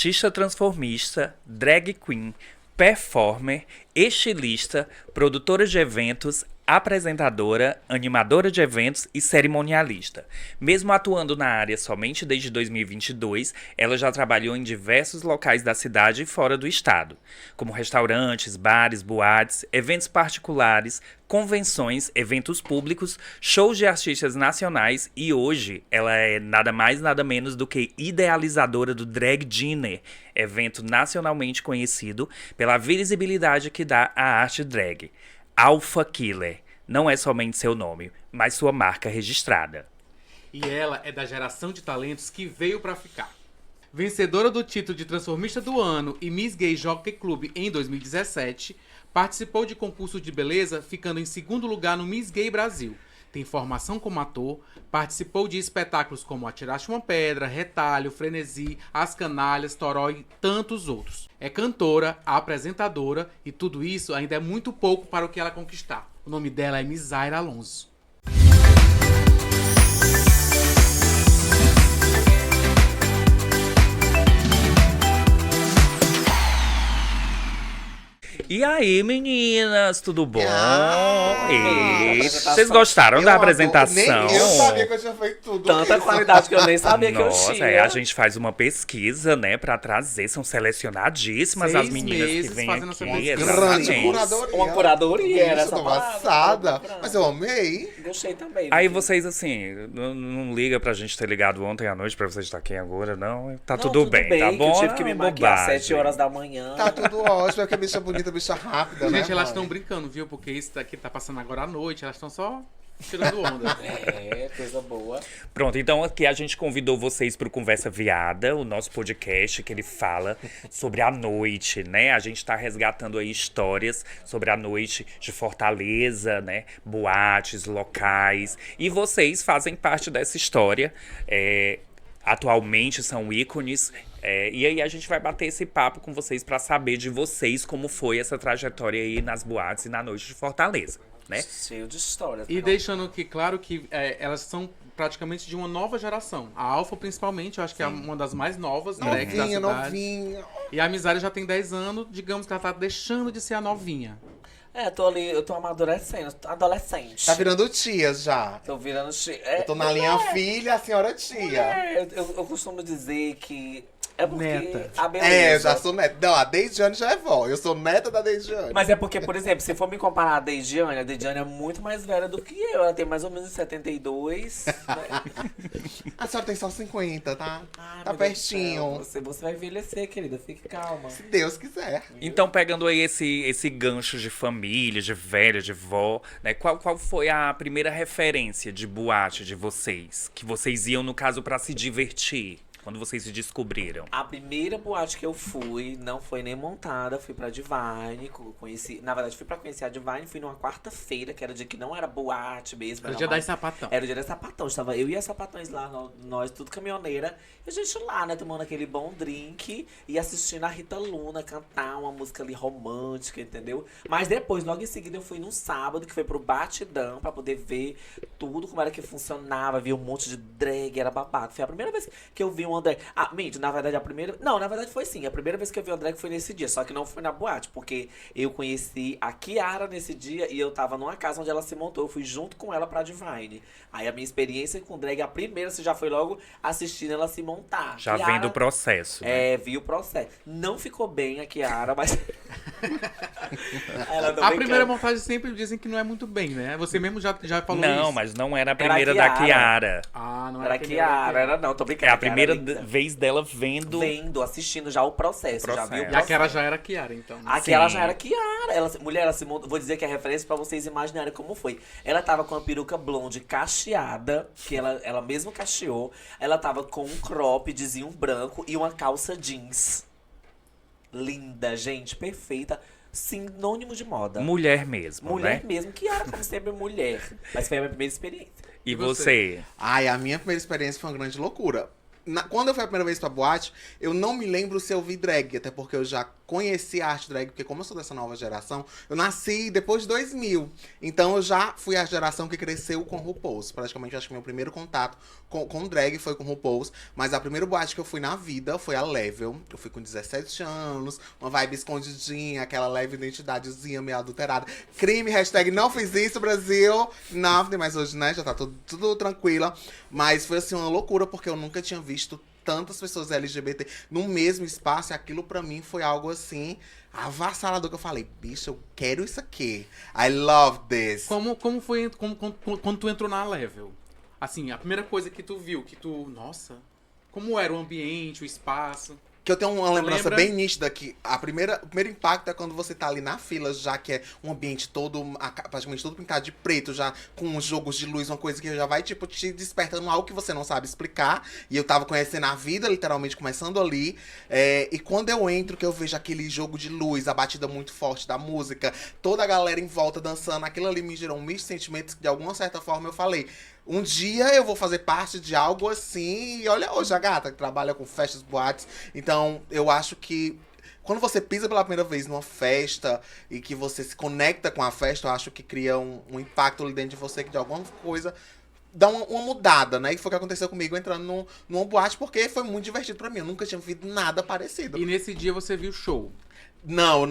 artista transformista, drag queen, performer, estilista, produtora de eventos, apresentadora, animadora de eventos e cerimonialista. Mesmo atuando na área somente desde 2022, ela já trabalhou em diversos locais da cidade e fora do estado, como restaurantes, bares, boates, eventos particulares, convenções, eventos públicos, shows de artistas nacionais e hoje ela é nada mais nada menos do que idealizadora do Drag Dinner, evento nacionalmente conhecido pela visibilidade que dá à arte drag. Alpha Killer não é somente seu nome, mas sua marca registrada. E ela é da geração de talentos que veio pra ficar. Vencedora do título de Transformista do Ano e Miss Gay Jockey Club em 2017, participou de concursos de beleza, ficando em segundo lugar no Miss Gay Brasil. Tem formação como ator, participou de espetáculos como Atiraste uma Pedra, Retalho, Frenesi, As Canalhas, Toró e tantos outros. É cantora, apresentadora e tudo isso ainda é muito pouco para o que ela conquistar. O nome dela é Misaira Alonso. E aí, meninas, tudo bom? Vocês apresentação. gostaram da Eu apresentação? Nem eu sabia que eu tinha feito tudo Tanta isso. qualidade que eu nem sabia que eu Nossa, tinha. a gente faz uma pesquisa, né, pra trazer, são selecionadíssimas as 6 meninas que meses vêm fazendo essa aqui. pesquisa. Grande Exatamente. curadoria. Uma curadoria, era Isso, essa tô palavra, passada. tava Mas eu amei. Gostei também. Aí viu? vocês, assim, não liga pra gente ter ligado ontem à noite pra vocês estar aqui agora, não? Tá Não, tudo bem, tá que bom? eu tive que me É maquiar às bobagem. 7 horas da manhã. Tá tudo ótimo, é que a bicha bonita, bicha rápida, né? Gente, elas mãe? estão brincando, viu? Porque isso daqui tá passando agora à noite, elas estão só tirando onda. É, coisa boa. Pronto, então aqui a gente convidou vocês pro Conversa Viada, o nosso podcast que ele fala sobre a noite, né? A gente tá resgatando aí histórias sobre a noite de Fortaleza, né? Boates, locais. E vocês fazem parte dessa história. Atualmente são ícones. E aí a gente vai bater esse papo com vocês pra saber de vocês como foi essa trajetória aí nas boates e na noite de Fortaleza, né? Cheio de histórias. E deixando que claro que elas são praticamente de uma nova geração. A Alfa, principalmente, eu acho que é uma das mais novas drags da Novinha, cidade. novinha. E a Misária já tem 10 anos, digamos que ela tá deixando de ser a novinha. Tô ali, eu tô amadurecendo, adolescente. Tá virando tias já. Tô virando... Eu tô na linha filha, a senhora tia. Eu costumo dizer que... É porque Neta. a É, eu beleza... já sou neta. Não, a Deidiane já é vó. Eu sou neta da Deidiane. Mas é porque, por exemplo, se for me comparar a Deidiane é muito mais velha do que eu. Ela tem mais ou menos 72. Né? A senhora tem só 50, tá? Ai, Tá meu Deus do céu, pertinho. Você vai envelhecer, querida. Fique calma. Se Deus quiser. Então, pegando aí esse gancho de família, de velha, de vó, né? Qual foi a primeira referência de boate de vocês? Que vocês iam, no caso, pra se divertir? Quando vocês se descobriram? A primeira boate que eu fui não foi nem montada, fui pra Divine, na verdade fui pra conhecer a Divine, fui numa quarta-feira, que era o dia que não era boate mesmo. Era o era dia mais- das sapatão. Era o dia da sapatão, estava eu e as sapatões lá, nós tudo caminhoneira, e a gente lá, né, tomando aquele bom drink e assistindo a Rita Luna cantar uma música ali romântica, entendeu? Mas depois, logo em seguida, eu fui num sábado, que foi pro Batidão, pra poder ver tudo, como era que funcionava, ver um monte de drag, era babado. Foi a primeira vez que eu vi uma drag. Na verdade, a primeira... Não, na verdade foi sim. A primeira vez que eu vi uma drag foi nesse dia. Só que não foi na boate, porque eu conheci a Kiara nesse dia e eu tava numa casa onde ela se montou. Eu fui junto com ela pra Divine. Aí a minha experiência com drag, a primeira, você já foi logo assistindo ela se montar. Já Kiara, vendo o processo, né? vi o processo. Não ficou bem a Kiara, mas... Ela tô A brincando. primeira montagem sempre dizem que não é muito bem, né? Você mesmo já falou isso. Não, mas não era a Era a primeira da Kiara. Kiara. Ah, não Era a a primeira Kiara, vez. era não, tô É brincando. a primeira Kiara linda. vez dela vendo. Assistindo já o processo. Já viu o Processo. E processo. aquela já era Kiara, então. né? Aquela Sim. já era Kiara. Mulher, ela se monta. Vou dizer que é referência pra vocês imaginarem como foi. Ela tava com uma peruca blonde cacheada, que ela mesmo cacheou. Ela tava com um croppedzinho branco e uma calça jeans. Linda, gente, perfeita. Sinônimo de moda. Mulher mesmo, Mulher né? mesmo, Kiara, como sempre, mulher. Mas foi a minha primeira experiência. E você? você? Ai, a minha primeira experiência foi uma grande loucura. Quando eu fui a primeira vez pra boate, eu não me lembro se eu vi drag, até porque eu já conheci a arte drag, porque como eu sou dessa nova geração, eu nasci depois de 2000. Então eu já fui a geração que cresceu com RuPaul's. Praticamente, acho que meu primeiro contato com drag foi com RuPaul's. Mas a primeira boate que eu fui na vida foi a Level. Eu fui com 17 anos, uma vibe escondidinha, aquela leve identidadezinha meio adulterada. Crime, hashtag não fiz isso, Brasil. Nothing, mas hoje, né, já tá tudo tranquila. Mas foi assim, uma loucura, porque eu nunca tinha visto tantas pessoas LGBT no mesmo espaço, e aquilo pra mim foi algo assim avassalador, que eu falei, bicho, eu quero isso aqui. I love this. Como foi quando tu entrou na Level? Assim, a primeira coisa que tu viu, nossa, como era o ambiente, o espaço? Que eu tenho uma lembrança lembra? bem nítida que o primeiro impacto é quando você tá ali na fila, já que é um ambiente todo, praticamente todo pintado de preto, já com jogos de luz, uma coisa que já vai, tipo, te despertando algo que você não sabe explicar. E eu tava conhecendo a vida, literalmente, começando ali. E quando eu entro, que eu vejo aquele jogo de luz, a batida muito forte da música, toda a galera em volta dançando, aquilo ali me gerou um misto de sentimentos que, de alguma certa forma, eu falei... Um dia eu vou fazer parte de algo assim. E olha hoje a gata que trabalha com festas, boates. Então, eu acho que quando você pisa pela primeira vez numa festa e que você se conecta com a festa, eu acho que cria um impacto ali dentro de você que de alguma coisa dá uma mudada, né? E foi o que aconteceu comigo entrando numa boate, porque foi muito divertido pra mim. Eu nunca tinha visto nada parecido. E nesse dia você viu o show? Não,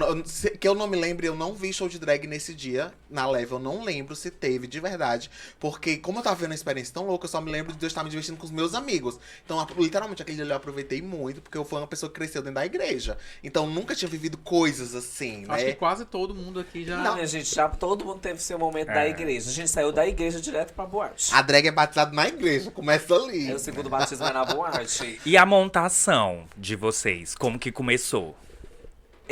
que eu não me lembre, eu não vi show de drag nesse dia, na Level, eu não lembro se teve, de verdade. Porque, como eu tava vendo uma experiência tão louca, eu só me lembro de eu estar me divertindo com os meus amigos. Então, literalmente, aquele dia eu aproveitei muito, porque eu fui uma pessoa que cresceu dentro da igreja. Então, nunca tinha vivido coisas assim, né? Acho que quase todo mundo aqui já... Não, minha gente, já todo mundo teve seu momento da igreja. A gente saiu da igreja direto pra boate. A drag é batizada na igreja, começa ali. O segundo batismo é na boate. E a montação de vocês, como que começou?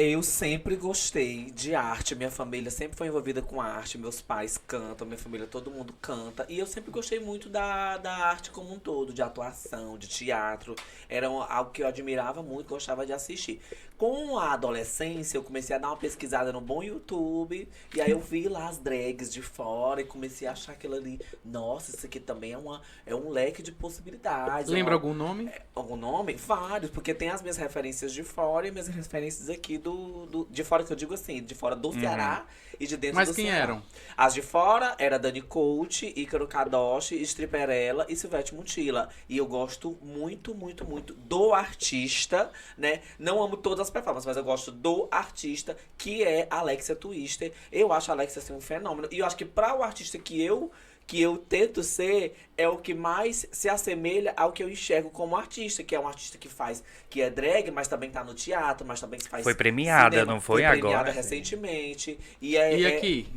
Eu sempre gostei de arte, minha família sempre foi envolvida com arte, meus pais cantam, minha família, todo mundo canta. E eu sempre gostei muito da arte como um todo, de atuação, de teatro. Era algo que eu admirava muito, gostava de assistir. Com a adolescência, eu comecei a dar uma pesquisada no bom YouTube. E aí eu vi lá as drags de fora e comecei a achar aquilo ali. Nossa, isso aqui também é um leque de possibilidades. Lembra algum nome? Algum nome? Vários, porque tem as minhas referências de fora e minhas referências aqui de fora, que eu digo assim, de fora do Ceará e de dentro Mas do quem Ceará. eram? As de fora era Dani Coach, Ícaro Kadoshi, Stripperella e Silvete Montilla. E eu gosto muito, muito, muito do artista, né? Não amo todas as performances, mas eu gosto do artista, que é Alexia Twister. Eu acho a Alexia assim, um fenômeno. E eu acho que para o artista que eu tento ser, é o que mais se assemelha ao que eu enxergo como artista, que é um artista que é drag, mas também tá no teatro, mas também faz Foi premiada, cinema. não foi premiada agora? recentemente. E aqui,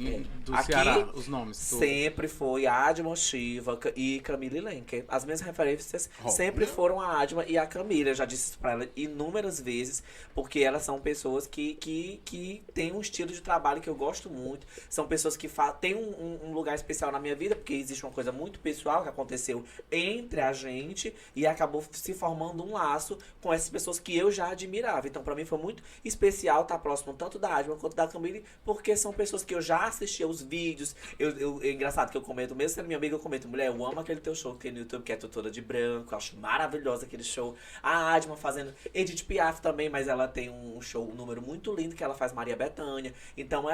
do aqui, Ceará, os nomes? Sempre foi a Adma Shiva e Camille Lenker. As minhas referências sempre foram a Adma e a Camille. Eu já disse isso pra ela inúmeras vezes, porque elas são pessoas que têm um estilo de trabalho que eu gosto muito. São pessoas que têm um lugar especial na minha vida, porque existe uma coisa muito pessoal que aconteceu entre a gente e acabou se formando um laço com essas pessoas que eu já admirava. Então, pra mim, foi muito especial estar próximo tanto da Adma quanto da Camille, porque são pessoas que eu já assistia os vídeos. É engraçado que eu comento, mesmo sendo minha amiga, eu comento, mulher, eu amo aquele teu show que tem no YouTube, que é Tutora de Branco. Eu acho maravilhoso aquele show. A Adma fazendo Edith Piaf também, mas ela tem um número muito lindo que ela faz Maria Bethânia. Então,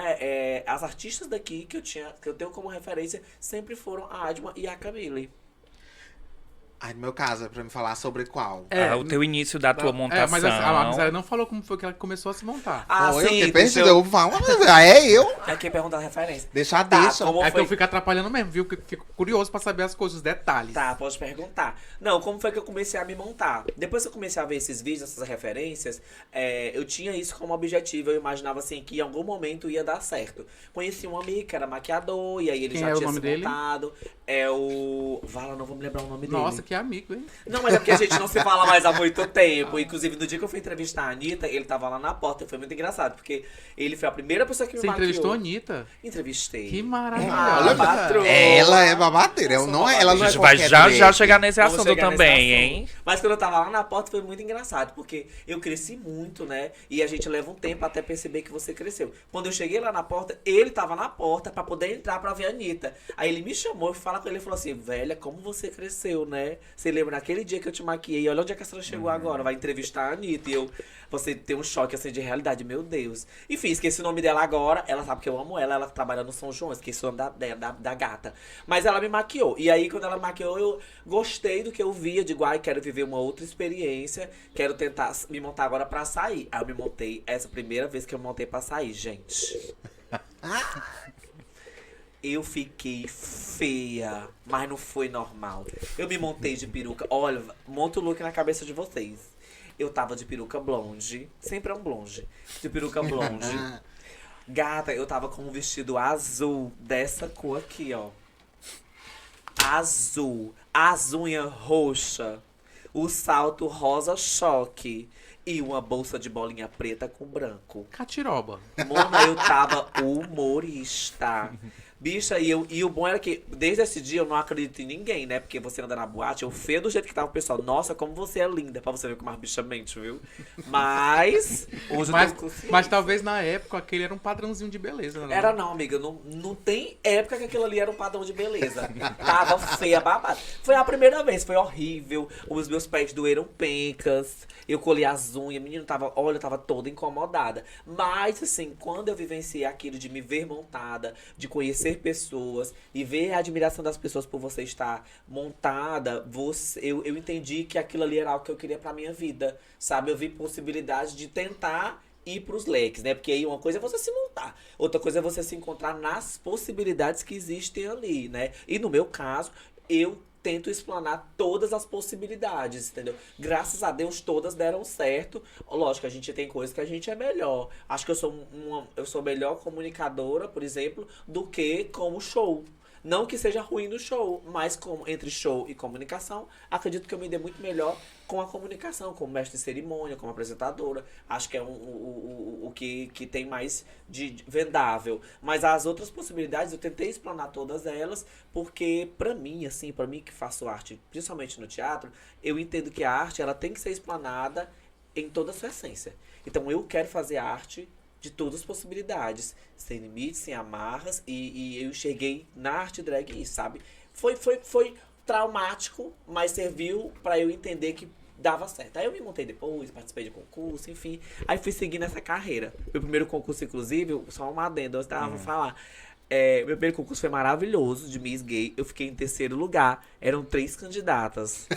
as artistas daqui que eu tenho como referência sempre foram a Adma e a Camille. Ai, no meu caso, é pra me falar sobre qual? O teu início da tua montação. Mas ela não falou como foi que ela começou a se montar. Eu sim, fiquei perdido, eu falo, eu? Aqui perguntar a referência. Deixa. Como É que foi? eu fico atrapalhando mesmo, viu? Porque fico curioso pra saber as coisas, os detalhes. Tá, pode perguntar. Não, como foi que eu comecei a me montar? Depois que eu comecei a ver esses vídeos, essas referências, eu tinha isso como objetivo. Eu imaginava assim que em algum momento ia dar certo. Conheci um amigo que era maquiador, e aí ele Quem já é o tinha nome se dele? montado. É o... Vala, não vou me lembrar o nome dele. Nossa, que amigo, hein? Não, mas é porque a gente não se fala mais há muito tempo. Inclusive, no dia que eu fui entrevistar a Anitta, ele tava lá na porta. Foi muito engraçado, porque ele foi a primeira pessoa que me Você maquiou. entrevistou a Anitta? Entrevistei. Que Ah, maravilhosa. patroa. Ela é babadeira, ela não é A gente vai qualquer já drag. chegar nesse Vamos assunto chegar nesse também, assunto. hein? Mas quando eu tava lá na porta foi muito engraçado, porque eu cresci muito, né? E a gente leva um tempo até perceber que você cresceu. Quando eu cheguei lá na porta, ele tava na porta pra poder entrar pra ver a Anitta. Aí ele me chamou e falar com ele e falou assim, velha, como você cresceu, né? mulher, você lembra naquele dia que eu te maquiei, olha onde é que a senhora chegou agora, vai entrevistar a Anitta, e você tem um choque assim de realidade, meu Deus. Enfim, esqueci o nome dela agora, ela sabe que eu amo ela trabalha no São João, esqueci o nome da gata. Mas ela me maquiou, e aí quando ela me maquiou, eu gostei do que eu via, digo, ai, quero viver uma outra experiência, quero tentar me montar agora pra sair. Aí eu me montei, essa primeira vez que eu montei pra sair, gente. Eu fiquei feia, mas não foi normal. Eu me montei de peruca. Olha, monta o look na cabeça de vocês. Eu tava de peruca blonde. Sempre é um blonde. De peruca blonde. Gata, eu tava com um vestido azul dessa cor aqui, ó. Azul. As unhas roxa. O salto rosa choque. E uma bolsa de bolinha preta com branco. Catiroba. Mona, eu tava humorista. Bicha, e o bom era que, desde esse dia, eu não acredito em ninguém, né? Porque você anda na boate, eu feio do jeito que tava o pessoal. Nossa, como você é linda, pra você ver como a bicha mente, viu? Mas, hoje eu tô consciente. Mas talvez na época aquele era um padrãozinho de beleza, né? Era não, amiga. Não tem época que aquilo ali era um padrão de beleza. Tava feia, babada. Foi a primeira vez, foi horrível. Os meus pés doeram pencas. Eu colhi as unhas. Menino, olha, eu tava toda incomodada. Mas, assim, quando eu vivenciei aquilo de me ver montada, de conhecer pessoas e ver a admiração das pessoas por você estar montada, eu entendi que aquilo ali era algo que eu queria pra minha vida. Sabe? Eu vi possibilidade de tentar ir pros leques, né? Porque aí uma coisa é você se montar, outra coisa é você se encontrar nas possibilidades que existem ali, né? E no meu caso, eu tento explanar todas as possibilidades, entendeu? Graças a Deus, todas deram certo. Lógico, a gente tem coisas que a gente é melhor. Acho que eu sou melhor comunicadora, por exemplo, do que como show. Não que seja ruim no show, mas como entre show e comunicação, acredito que eu me dê muito melhor com a comunicação, como mestre de cerimônia, como apresentadora. Acho que é o que tem mais de vendável. Mas as outras possibilidades, eu tentei explanar todas elas, porque pra mim que faço arte, principalmente no teatro, eu entendo que a arte ela tem que ser explanada em toda a sua essência. Então eu quero fazer arte de todas as possibilidades, sem limites, sem amarras, e eu cheguei na arte drag isso, sabe? Foi traumático, mas serviu pra eu entender que dava certo. Aí eu me montei depois, participei de concurso, enfim. Aí fui seguindo essa carreira. Meu primeiro concurso, inclusive, só uma adenda, eu vou falar. Meu primeiro concurso foi maravilhoso, de Miss Gay. Eu fiquei em terceiro lugar. Eram 3 candidatas.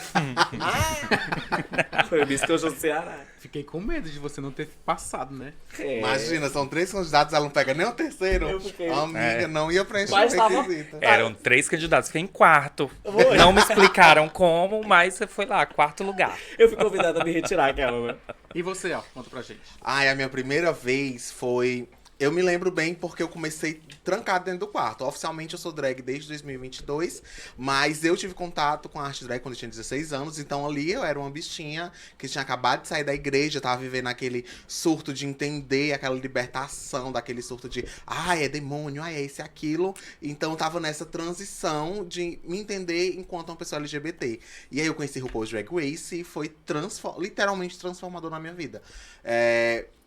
Foi o Miss que eu no Ceará. Fiquei com medo de você não ter passado, né? Imagina, são 3 candidatos, ela não pega nem o terceiro. Eu fiquei- Amiga, não ia preencher Mas o tava- requisito. Eram 3 candidatos, fiquei em quarto. Foi. Não me explicaram como, mas você foi lá, quarto lugar. Eu fui convidada a me retirar aquela, né? E você, ó, conta pra gente. Ai, a minha primeira vez foi... Eu me lembro bem porque eu comecei trancado dentro do quarto. Oficialmente eu sou drag desde 2022, mas eu tive contato com a arte drag quando eu tinha 16 anos. Então ali eu era uma bichinha que tinha acabado de sair da igreja, tava vivendo aquele surto de entender, aquela libertação, daquele surto de ai, é demônio, ai, é isso e aquilo. Então eu tava nessa transição de me entender enquanto uma pessoa LGBT. E aí eu conheci RuPaul's Drag Race e foi literalmente transformador na minha vida.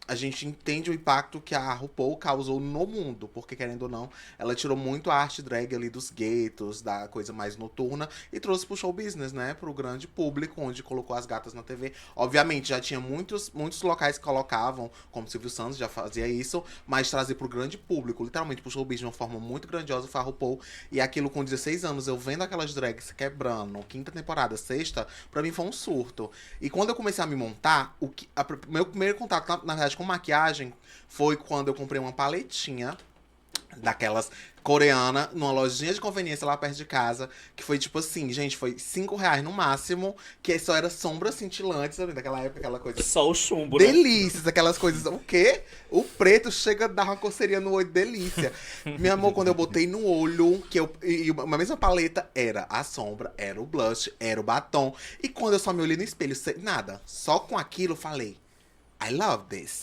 A gente entende o impacto que a RuPaul causou no mundo, porque, querendo ou não, ela tirou muito a arte drag ali dos guetos, da coisa mais noturna, e trouxe pro show business, né, pro grande público, onde colocou as gatas na TV. Obviamente, já tinha muitos locais que colocavam, como Silvio Santos já fazia isso, mas trazer pro grande público, literalmente pro show business de uma forma muito grandiosa, foi a RuPaul. E aquilo com 16 anos, eu vendo aquelas drags quebrando, 5ª temporada, 6ª, pra mim foi um surto. E quando eu comecei a me montar, meu primeiro contato, na verdade, com maquiagem foi quando eu comprei uma paletinha daquelas coreana numa lojinha de conveniência lá perto de casa, que foi tipo assim, gente, foi R$5 no máximo, que só era sombra cintilante, sabe? Daquela época, aquela coisa. Só o chumbo, né? Delícias, aquelas coisas. O quê? O preto chega a dar uma coceirinha no olho, delícia. Meu amor, quando eu botei no olho, e uma mesma paleta era a sombra, era o blush, era o batom. E quando eu só me olhei no espelho, nada. Só com aquilo, falei. I love this.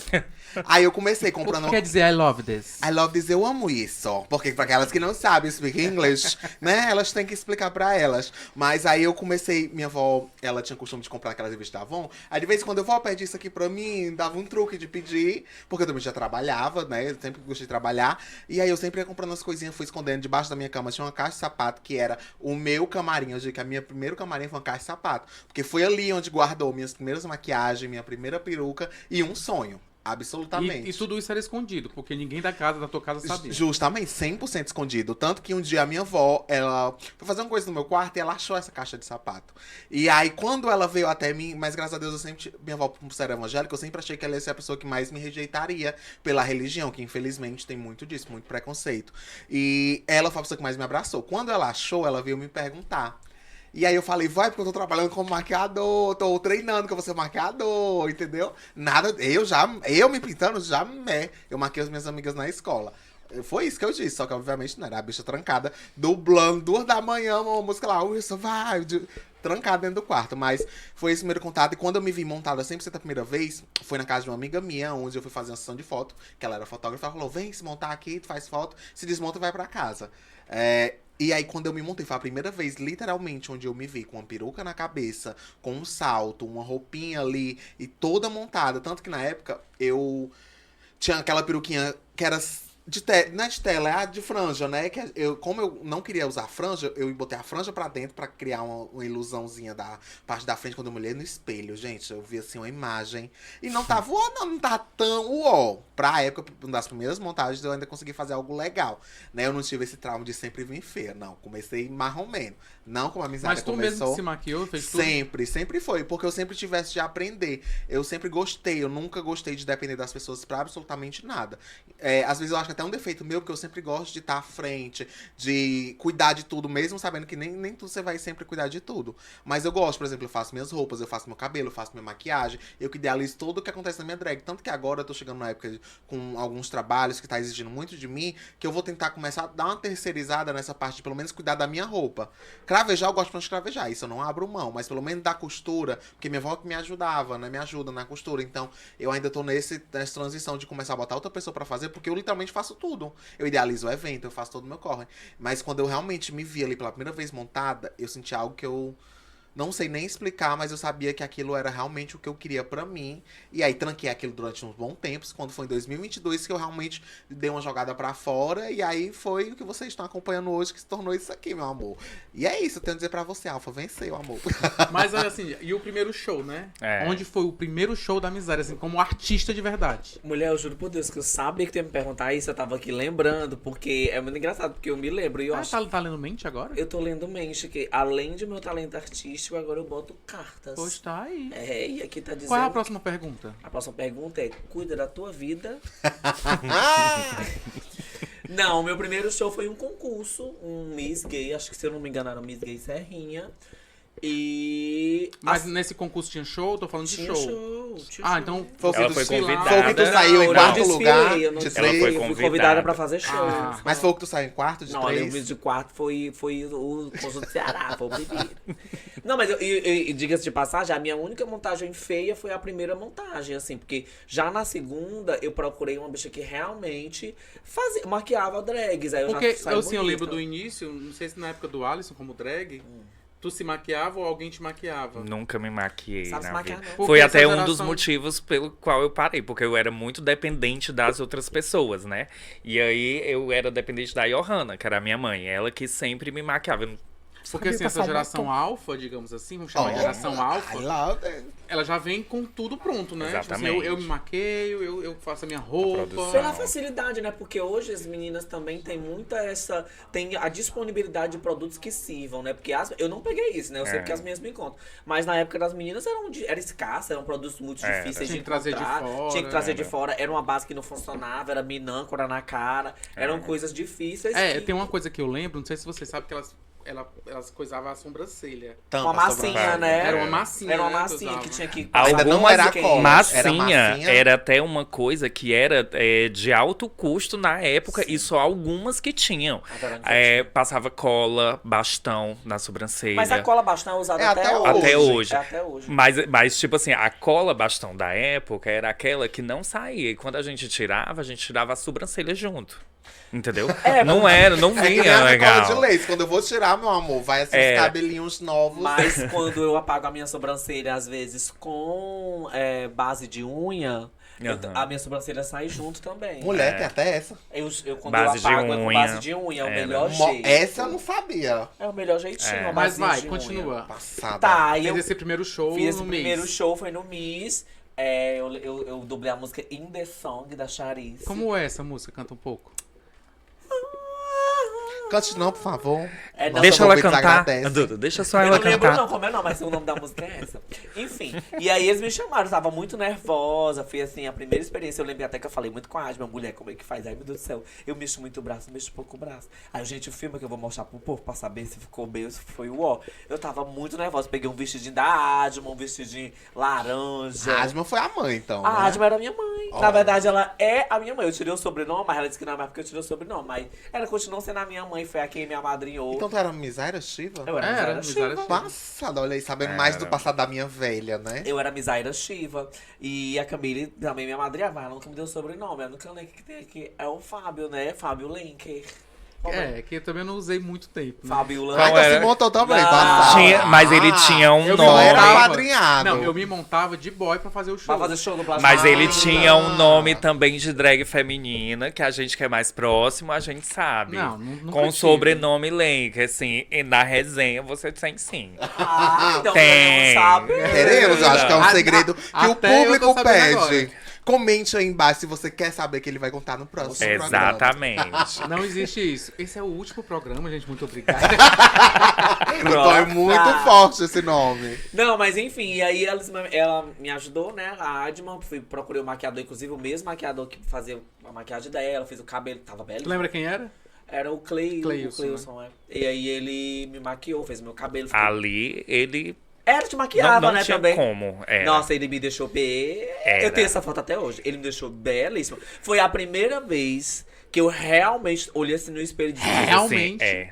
Aí eu comecei comprando... O que quer dizer I love this? I love this, eu amo isso. Porque pra aquelas que não sabem speak English, né? Elas têm que explicar pra elas. Mas aí eu comecei... Minha avó, ela tinha costume de comprar aquelas revistas da Avon. Aí de vez em quando eu vou pedir isso aqui pra mim, dava um truque de pedir. Porque eu também já trabalhava, né? Eu sempre gostei de trabalhar. E aí eu sempre ia comprando as coisinhas, fui escondendo debaixo da minha cama. Tinha uma caixa de sapato que era o meu camarim. Eu digo que a minha primeiro camarim foi uma caixa de sapato. Porque foi ali onde guardou minhas primeiras maquiagens, minha primeira peruca e um sonho. Absolutamente. E tudo isso era escondido, porque ninguém da tua casa sabia. Justamente, 100% escondido. Tanto que um dia a minha avó, ela foi fazer uma coisa no meu quarto e ela achou essa caixa de sapato. E aí, quando ela veio até mim, mas graças a Deus, eu sempre, minha avó, por ser evangélica, eu sempre achei que ela ia ser a pessoa que mais me rejeitaria pela religião, que infelizmente tem muito disso, muito preconceito. E ela foi a pessoa que mais me abraçou. Quando ela achou, ela veio me perguntar. E aí eu falei, vai, porque eu tô trabalhando como maquiador, tô treinando que eu vou ser maquiador, entendeu? Nada, eu me pintando, eu maquei as minhas amigas na escola. Foi isso que eu disse, só que obviamente não era a bicha trancada, dublando 2 da manhã, uma música lá, Wilson, vai, trancada dentro do quarto. Mas foi esse primeiro contato, e quando eu me vi montada 100% a primeira vez, foi na casa de uma amiga minha, onde eu fui fazer uma sessão de foto, que ela era fotógrafa, ela falou, vem se montar aqui, tu faz foto, se desmonta e vai pra casa. E aí, quando eu me montei, foi a primeira vez, literalmente, onde eu me vi com uma peruca na cabeça, com um salto, uma roupinha ali, e toda montada. Tanto que na época, eu tinha aquela peruquinha que era não é de tela, é a de franja, né? Que como eu não queria usar franja, eu botei a franja pra dentro pra criar uma ilusãozinha da parte da frente. Quando eu me olhei no espelho, gente, eu vi assim uma imagem. E não tava, não tava tão uó. Pra época, uma das primeiras montagens, eu ainda consegui fazer algo legal. Né? Eu não tive esse trauma de sempre vir feia, não. Comecei marromeno. Não como a amizade Mas tu começou. mesmo que se maquiou, fez tudo? Sempre foi. Porque eu sempre tivesse de aprender. Eu sempre gostei. Eu nunca gostei de depender das pessoas pra absolutamente nada. Às vezes eu acho que até um defeito meu, porque eu sempre gosto de estar à frente, de cuidar de tudo, mesmo sabendo que nem tudo você vai sempre cuidar de tudo. Mas eu gosto, por exemplo, eu faço minhas roupas, eu faço meu cabelo, eu faço minha maquiagem, eu que idealizo tudo o que acontece na minha drag. Tanto que agora eu tô chegando na época com alguns trabalhos que tá exigindo muito de mim, que eu vou tentar começar a dar uma terceirizada nessa parte de pelo menos cuidar da minha roupa. Cravejar, eu gosto de cravejar, isso eu não abro mão, mas pelo menos da costura, porque minha avó que me ajudava, né, me ajuda na costura. Então eu ainda tô nessa transição de começar a botar outra pessoa pra fazer, porque eu literalmente faço tudo. Eu idealizo o evento, eu faço todo o meu corre. Mas quando eu realmente me vi ali pela primeira vez montada, eu senti algo que eu não sei nem explicar, mas eu sabia que aquilo era realmente o que eu queria pra mim. E aí tranquei aquilo durante uns bons tempos. Quando foi em 2022 que eu realmente dei uma jogada pra fora. E aí foi o que vocês estão acompanhando hoje que se tornou isso aqui, meu amor. E é isso, eu tenho a dizer pra você, Alfa, venceu, amor. Mas assim, e o primeiro show, né? É. Onde foi o primeiro show da Miséria, assim, como artista de verdade? Mulher, eu juro por Deus que eu sabia que tu ia me perguntar isso, eu tava aqui lembrando, porque é muito engraçado, porque eu me lembro e eu acho... Tá lendo mente agora? Eu tô lendo mente, que além de meu talento artístico, agora eu boto cartas. Pois tá aí. E aqui tá dizendo... Qual é a próxima pergunta? A próxima pergunta é, cuida da tua vida. Não, meu primeiro show foi um concurso, um Miss Gay, acho que se eu não me engano era um Miss Gay Serrinha. E... Mas nesse concurso tinha show? Tô falando de tinha show. tinha Ah, show. então... Ela foi convidada. Foi o que tu saiu em Não, quarto eu não lugar desfilei, eu não de desfilei, Ela foi três. eu fui convidada. convidada pra fazer show. Mas foi o que tu saiu em quarto de Não, olha, o três? Miss de quarto foi o conjunto do Ceará, foi o primeiro. Não, mas diga-se de passagem, a minha única montagem feia foi a primeira montagem, assim, porque já na segunda eu procurei uma bicha que realmente maquiava drags. Aí eu Porque já saí eu bonita. lembro do início, não sei se na época do Alisson como drag, tu se maquiava ou alguém te maquiava? Nunca me maquiei Sabe se na maquiar, vida. não. Porque Foi essa até um geração- dos motivos pelo qual eu parei, porque eu era muito dependente das outras pessoas, né? E aí eu era dependente da Johanna, que era a minha mãe, ela que sempre me maquiava. Eu não Porque assim, sabia essa passar geração batom. alfa, digamos assim, vamos chamar de geração alfa, I love it. ela já vem com tudo pronto, né? Tipo assim, Exatamente. eu me maqueio, eu faço a minha roupa. produção. Pela facilidade, né? Porque hoje as meninas também têm muita tem a disponibilidade de produtos que sirvam, né? Porque eu não peguei isso, né? Eu sei porque as minhas me encontram. Mas na época das meninas era escassa, eram produtos muito difíceis Tinha de que trazer de encontrar. fora, Tinha que trazer de fora. Era uma base que não funcionava, era minâncora na cara. Eram coisas difíceis. Tem uma coisa que eu lembro, não sei se você sabe, que elas elas coisavam a sobrancelha. Tampa, Uma massinha, sobrancelha. né? Era uma massinha, Era uma né, que massinha usava. que tinha que... Ainda não Algumas era a cola. massinha Era era, massinha. até uma coisa que era de alto custo na época e só algumas que tinham. Agora não Passava cola, bastão na sobrancelha. Mas a cola bastão é usada É até até hoje. Até hoje. É até hoje. Mas, tipo assim, a cola bastão da época era aquela que não saía. E quando a gente tirava a sobrancelha junto. Entendeu? Não era, não É que nem vinha a legal. cola de leite. Quando eu vou tirar, meu amor, vai assim, os cabelinhos novos. Mas quando eu apago a minha sobrancelha, às vezes, com base de unha, Aham. a minha sobrancelha sai junto também. Mulher, tem até essa. Quando Base eu de apago é com unha. base de unha, é o melhor jeito. Essa eu não sabia. É o melhor jeitinho, a Mas basezinha vai, de continua. unha. Passada. Tá, aí Fez eu esse primeiro show fiz esse no primeiro Miss. show, foi no Miss. Eu dublei a música In The Song, da Charisse. Como é essa música? Canta um pouco. Cante não, por favor. Não, Deixa só ela ouvintes cantar. agradecem. Duda, deixa só Eu ela não lembro cantar. não, como é não, mas o nome da música é essa. Enfim, e aí eles me chamaram, eu tava muito nervosa, foi assim, a primeira experiência, eu lembrei até que eu falei muito com a Asma, mulher, como é que faz? Ai, meu Deus do céu, eu mexo muito o braço, mexo pouco o braço. Aí, gente, o filme que eu vou mostrar pro povo pra saber se ficou bem ou se foi o ó. Eu tava muito nervosa, peguei um vestidinho da Asma, um vestidinho laranja. A Asma foi a mãe, então. A né? Asma era minha mãe. Na verdade, ela é a minha mãe. Eu tirei o sobrenome, mas ela disse que não é mais porque eu tirei o sobrenome. Mas ela continuou sendo a minha mãe, foi a quem me amadrinhou. Então tu era Misaira Shiva? Eu era Era, Misaira Misaira Shiva. Passada, olha aí, sabendo mais do passado da minha velha, né? Eu era Misaira Shiva. E a Camille também me amadrinhava. Ela nunca me deu sobrenome. A única link que tem aqui é o Fábio, né? Fábio Lenker. Que eu também não usei muito tempo. Né? Fábio Qual Ah, então era? se montou também, Não. passada. Mas ele tinha um Eu Não nome. era montava- apadrinhado. Não, eu me montava de boy pra fazer o show. Pra fazer show no Plástico. Mas ele Ah, tinha um nome também de drag feminina, que a gente que é mais próximo, a gente sabe. Não, nunca Com tive. sobrenome Lenk, assim, e na resenha você tem sim. então Tem. não sabe. Queremos, eu acho que é um A- segredo que o até eu tô público sabendo pede. Comente aí embaixo se você quer saber que ele vai contar no próximo programa. Exatamente. Não existe isso. Esse é o último programa, gente. Muito obrigado. Então é muito forte esse nome. Não, mas enfim, e aí ela me ajudou, né? A Adma, procurei o maquiador, inclusive o mesmo maquiador que fazia a maquiagem dela, fez o cabelo, tava Tu belíssimo. lembra quem era? Era o Cleilson, Cleilson, E aí ele me maquiou, fez meu cabelo. ficou- Ali, ele Era, te maquiava, não né, tinha também. como. Era. Nossa, ele me deixou Era. Eu tenho essa foto até hoje. Ele me deixou belíssimo. Foi a primeira vez que eu realmente olhei assim no espelho e disse, Realmente. Assim,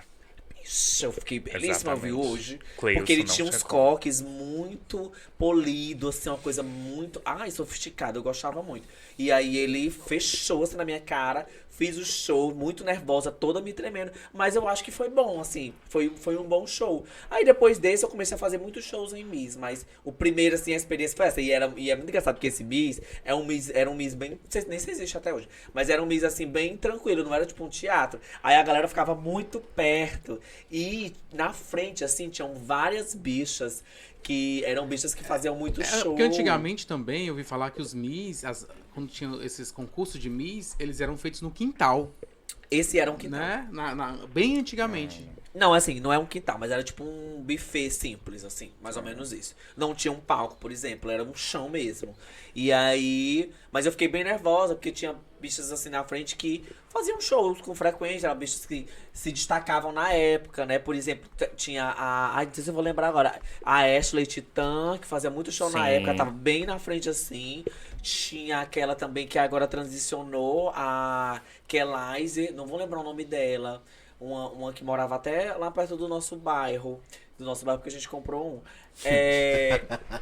"Ixi, eu fiquei belíssima, Exatamente. viu, hoje. Cleilson Porque ele não tinha tinha uns como. coques muito polidos, assim, uma coisa muito... Ai, sofisticada, eu gostava muito. E aí ele fechou, assim, na minha cara, fiz o show, muito nervosa, toda me tremendo. Mas eu acho que foi bom, assim, foi um bom show. Aí depois desse eu comecei a fazer muitos shows em Miss, mas o primeiro, assim, a experiência foi essa. E é muito engraçado, porque esse Miss, era um Miss bem... Não sei, nem se existe até hoje. Mas era um Miss, assim, bem tranquilo, não era tipo um teatro. Aí a galera ficava muito perto. E na frente, assim, tinham várias bichas que eram bichas que faziam muito show. Porque antigamente também eu ouvi falar que os Miss, quando tinham esses concursos de Miss, eles eram feitos no quintal, Esse era um quintal. né? Bem antigamente. Não, assim, não é um quintal, mas era tipo um buffet simples, assim, mais ou menos isso. Não tinha um palco, por exemplo, era um chão mesmo. E aí... Mas eu fiquei bem nervosa, porque tinha bichas assim na frente que faziam shows com frequência, eram bichas que se destacavam na época, né? Por exemplo, tinha Ai, não sei se eu vou lembrar agora. A Ashley Titan, que fazia muito show na Sim. época, tava bem na frente assim. Tinha aquela também que agora transicionou, a Kelaiser, não vou lembrar o nome dela. Uma que morava até lá perto do nosso bairro. Do nosso bairro, porque a gente comprou um.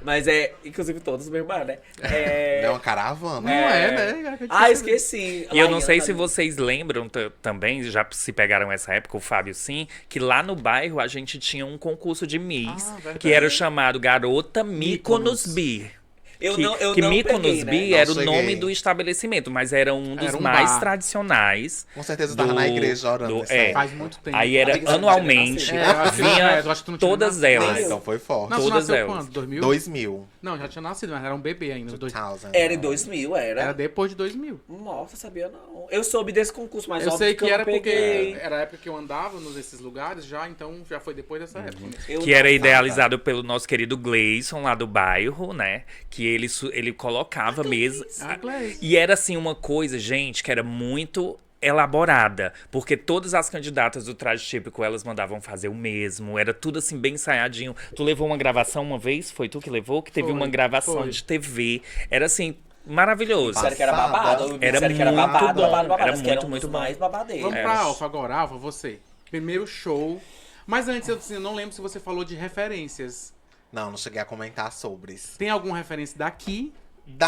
Mas inclusive todos do mesmo bairro, né? É uma caravana. Não é, né? Ah, esqueci. E eu não sei Laiana se ali. vocês lembram também, já se pegaram essa época, o Fábio sim, que lá no bairro a gente tinha um concurso de Miss, verdade. que era o chamado Garota Mykonos. Mykonos Bi. Eu que não Mykonos peguei, Bi né? era Não o nome cheguei. do estabelecimento, mas era um dos Era um mais bar. tradicionais. Com certeza eu tava na igreja orando nessa época. Faz muito tempo. Aí era Amiga, você não anualmente, tinha nascido. É, eu acho que- vinha eu acho que tu não tinha todas nascido. elas. Nem eu. Então foi forte. Não, você Todas nasceu elas. quando? 2000? 2000. Não, já tinha nascido, mas era um bebê ainda. 2000. Era em 2000, era? Era depois de 2000. Nossa, sabia não. Eu soube desse concurso, mas Eu óbvio sei que eu era não porque peguei. era a época que eu andava nesses lugares já, então já foi depois dessa época. Eu Que não era tava. idealizado pelo nosso querido Gleison, lá do bairro, né? Que ele colocava mesmo. Ah, Gleison. E era assim uma coisa, gente, que era muito elaborada, porque todas as candidatas do traje típico, elas mandavam fazer o mesmo, era tudo assim bem ensaiadinho. Tu levou uma gravação uma vez? Foi tu que levou? Que teve Foi, uma gravação foi. de TV. Era assim, maravilhoso. Disseram que era babado. Era disseram que era muito babado, bom. babado, babado. Era Mas que era muito, um muito dos bom. mais babadeiros. Vamos pra Alfa agora. Alfa, você. Primeiro show. Mas antes, eu não lembro se você falou de referências. Não cheguei a comentar sobre isso. Tem alguma referência daqui?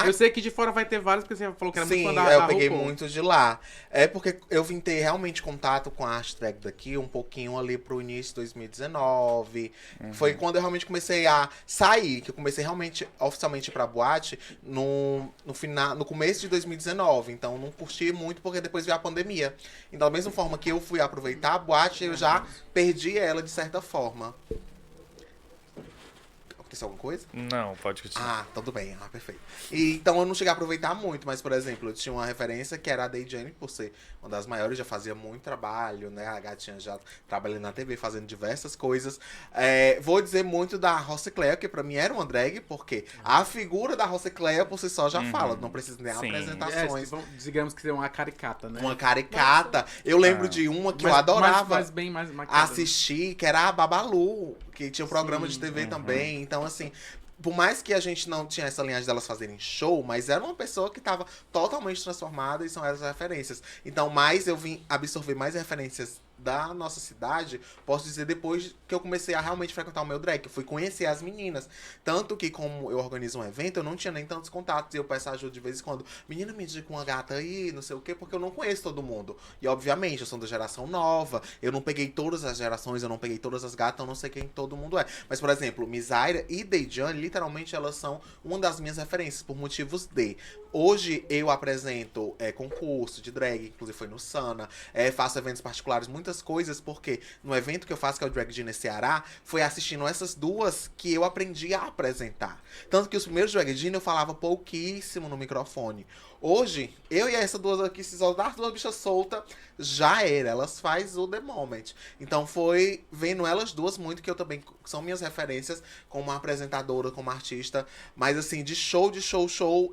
Eu sei que de fora vai ter várias, porque você falou que era Sim, muito fã da eu peguei RuPaul. muito de lá. É porque eu vim ter realmente contato com a arte drag daqui um pouquinho ali pro início de 2019. Foi quando eu realmente comecei a sair, que eu comecei realmente, oficialmente pra boate no começo de 2019. Então não curti muito porque depois veio a pandemia. Então da mesma forma que eu fui aproveitar a boate, eu já perdi ela de certa forma. Aconteceu alguma coisa? Não, pode continuar. Ah, tudo bem. Ah, perfeito. E, então eu não cheguei a aproveitar muito, mas, por exemplo, eu tinha uma referência que era a Dayjane, por ser uma das maiores, já fazia muito trabalho, né? A gatinha já trabalhando na TV, fazendo diversas coisas. Vou dizer muito da Rossicléa, que pra mim era uma drag, porque a figura da Rossicléa por si só já fala, não precisa nem Sim. apresentações. Digamos que é uma caricata, né? Uma caricata. Eu lembro de uma que eu adorava Mas bem mais maquiada. assistir, que era a Babalu, que tinha um programa de TV também. Então, assim, por mais que a gente não tinha essa linhagem delas fazerem show, mas era uma pessoa que estava totalmente transformada e são essas referências. Então, eu vim absorver mais referências da nossa cidade, posso dizer, depois que eu comecei a realmente frequentar o meu drag, eu fui conhecer as meninas. Tanto que, como eu organizo um evento, eu não tinha nem tantos contatos, e eu peço ajuda de vez em quando. Menina, me indica uma gata aí, não sei o quê, porque eu não conheço todo mundo. E, obviamente, eu sou da geração nova, eu não peguei todas as gerações, eu não peguei todas as gatas, eu não sei quem todo mundo é. Mas, por exemplo, Misaira e Dayjane, literalmente, elas são uma das minhas referências, por motivos de... Hoje, eu apresento concurso de drag, inclusive foi no Sana, faço eventos particulares, muitas coisas, porque no evento que eu faço, que é o Drag Dinner Ceará, foi assistindo essas duas que eu aprendi a apresentar. Tanto que os primeiros Drag Dinner eu falava pouquíssimo no microfone. Hoje, eu e essas duas aqui, se só dar duas bichas soltas, já era. Elas faz o The Moment. Então foi vendo elas duas muito, que eu também são minhas referências como apresentadora, como artista. Mas assim, de show,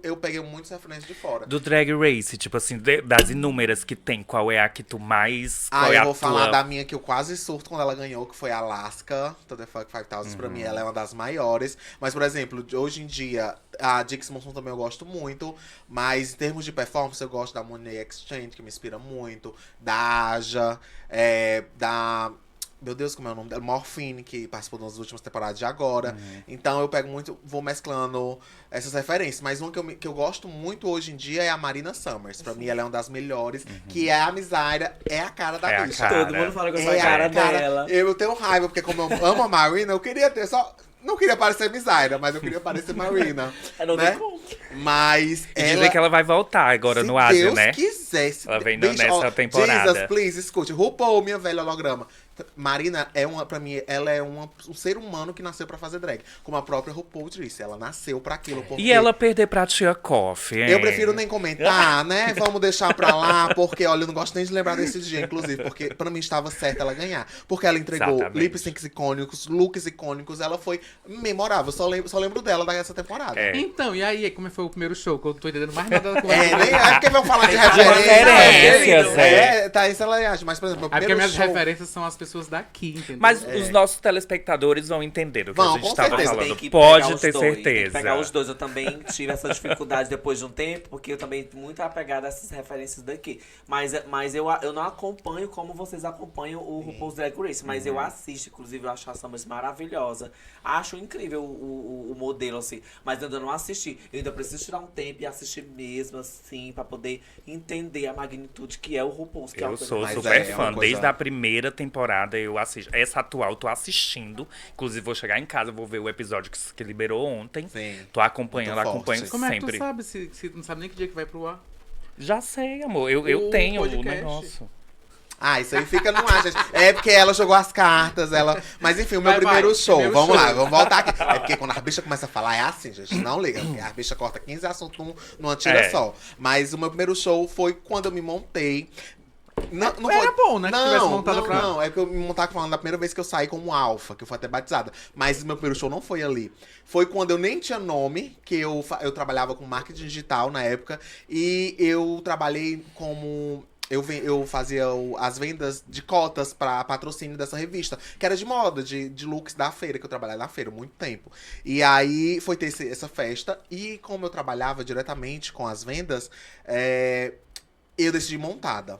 eu peguei muitas referências de fora. Do Drag Race, tipo assim, das inúmeras que tem, qual é a que tu mais... Qual é Eu a vou tua... falar da minha que eu quase surto quando ela ganhou, que foi a Alaska. To the Fuck 5000, pra mim ela é uma das maiores. Mas, por exemplo, hoje em dia, a Dix Monsoon também eu gosto muito. Mas em termos de performance, eu gosto da Monet Exchange, que me inspira muito. Da Aja, da... Meu Deus, como é o nome dela? Morphine, que participou das últimas temporadas de agora. Então eu pego muito, vou mesclando essas referências. Mas uma que eu gosto muito hoje em dia é a Marina Summers. Pra mim ela é uma das melhores. Que é a Misaira, é a cara da bicha. cara. Todo mundo fala que eu sou É a cara a cara. dela. Eu tenho raiva, porque como eu amo a Marina, eu queria ter só... Não queria parecer Misaira, mas eu queria parecer Marina. Eu não né? tem como. Mas E dizer que ela vai voltar agora se no Ásia, Deus né? quisesse. Ela vem Bicho, nessa temporada. Jesus, please, escute. RuPaul, minha velha holograma. Marina pra mim, ela é um ser humano que nasceu pra fazer drag. Como a própria RuPaul disse, ela nasceu pra aquilo. Porque E ela perder pra Tia Coffee, hein? eu prefiro nem comentar, né? Vamos deixar pra lá, porque, olha, eu não gosto nem de lembrar desse dia, inclusive, porque pra mim estava certo ela ganhar. Porque ela entregou Exatamente. lip syncs icônicos, looks icônicos, ela foi memorável. Só lembro dela dessa temporada. Então, e aí, como foi o primeiro show? Que eu não tô entendendo mais nada da conversa. Nem é porque vamos falar de referências, referências. Tá, isso ela acha. Mas, por exemplo, o É porque primeiro minhas show... referências são as pessoas daqui, entendeu? Mas os nossos telespectadores vão entender o que Vão, a gente com tava certeza. Tem falando. que Pode pegar os ter dois, Tem que certeza. pegar os dois. Eu também tive essa dificuldade depois de um tempo, porque eu também muito apegada a essas referências daqui. Mas eu não acompanho como vocês acompanham o RuPaul's Drag Race. Mas eu assisto, inclusive, eu acho a Summers maravilhosa. Acho incrível o modelo, assim. Mas eu ainda não assisti. Eu ainda preciso tirar um tempo e assistir mesmo, assim, pra poder entender a magnitude que é o RuPaul's. Que é Eu uma coisa sou Mas super é uma fã. coisa- Desde a primeira temporada eu assisto. Essa atual eu tô assistindo. Inclusive, vou chegar em casa, vou ver o episódio que liberou ontem. Sim. Tô acompanhando, Muito acompanho forte. Como é que sempre. tu sabe se não sabe nem que dia que vai pro ar? Já sei, amor. Eu O tenho o podcast. negócio. Isso aí fica no ar, gente. É porque ela jogou as cartas, ela... Mas enfim, o meu primeiro show. primeiro Vamos show. lá, vamos voltar aqui. É porque quando a bicha começa a falar, é assim, gente. Não liga. Porque a bicha corta 15 assuntos numa tira É. só. Mas o meu primeiro show foi quando eu me montei. Não Era foi... bom, né, que tivesse montado pra- Não, é que eu me montava falando da primeira vez que eu saí como alfa, que eu fui até batizada. Mas o meu primeiro show não foi ali. Foi quando eu nem tinha nome, que eu trabalhava com marketing digital na época. E eu trabalhei como eu fazia as vendas de cotas pra patrocínio dessa revista, que era de moda, de looks da feira, que eu trabalhava na feira há muito tempo. E aí foi ter essa festa, e como eu trabalhava diretamente com as vendas, eu decidi montada.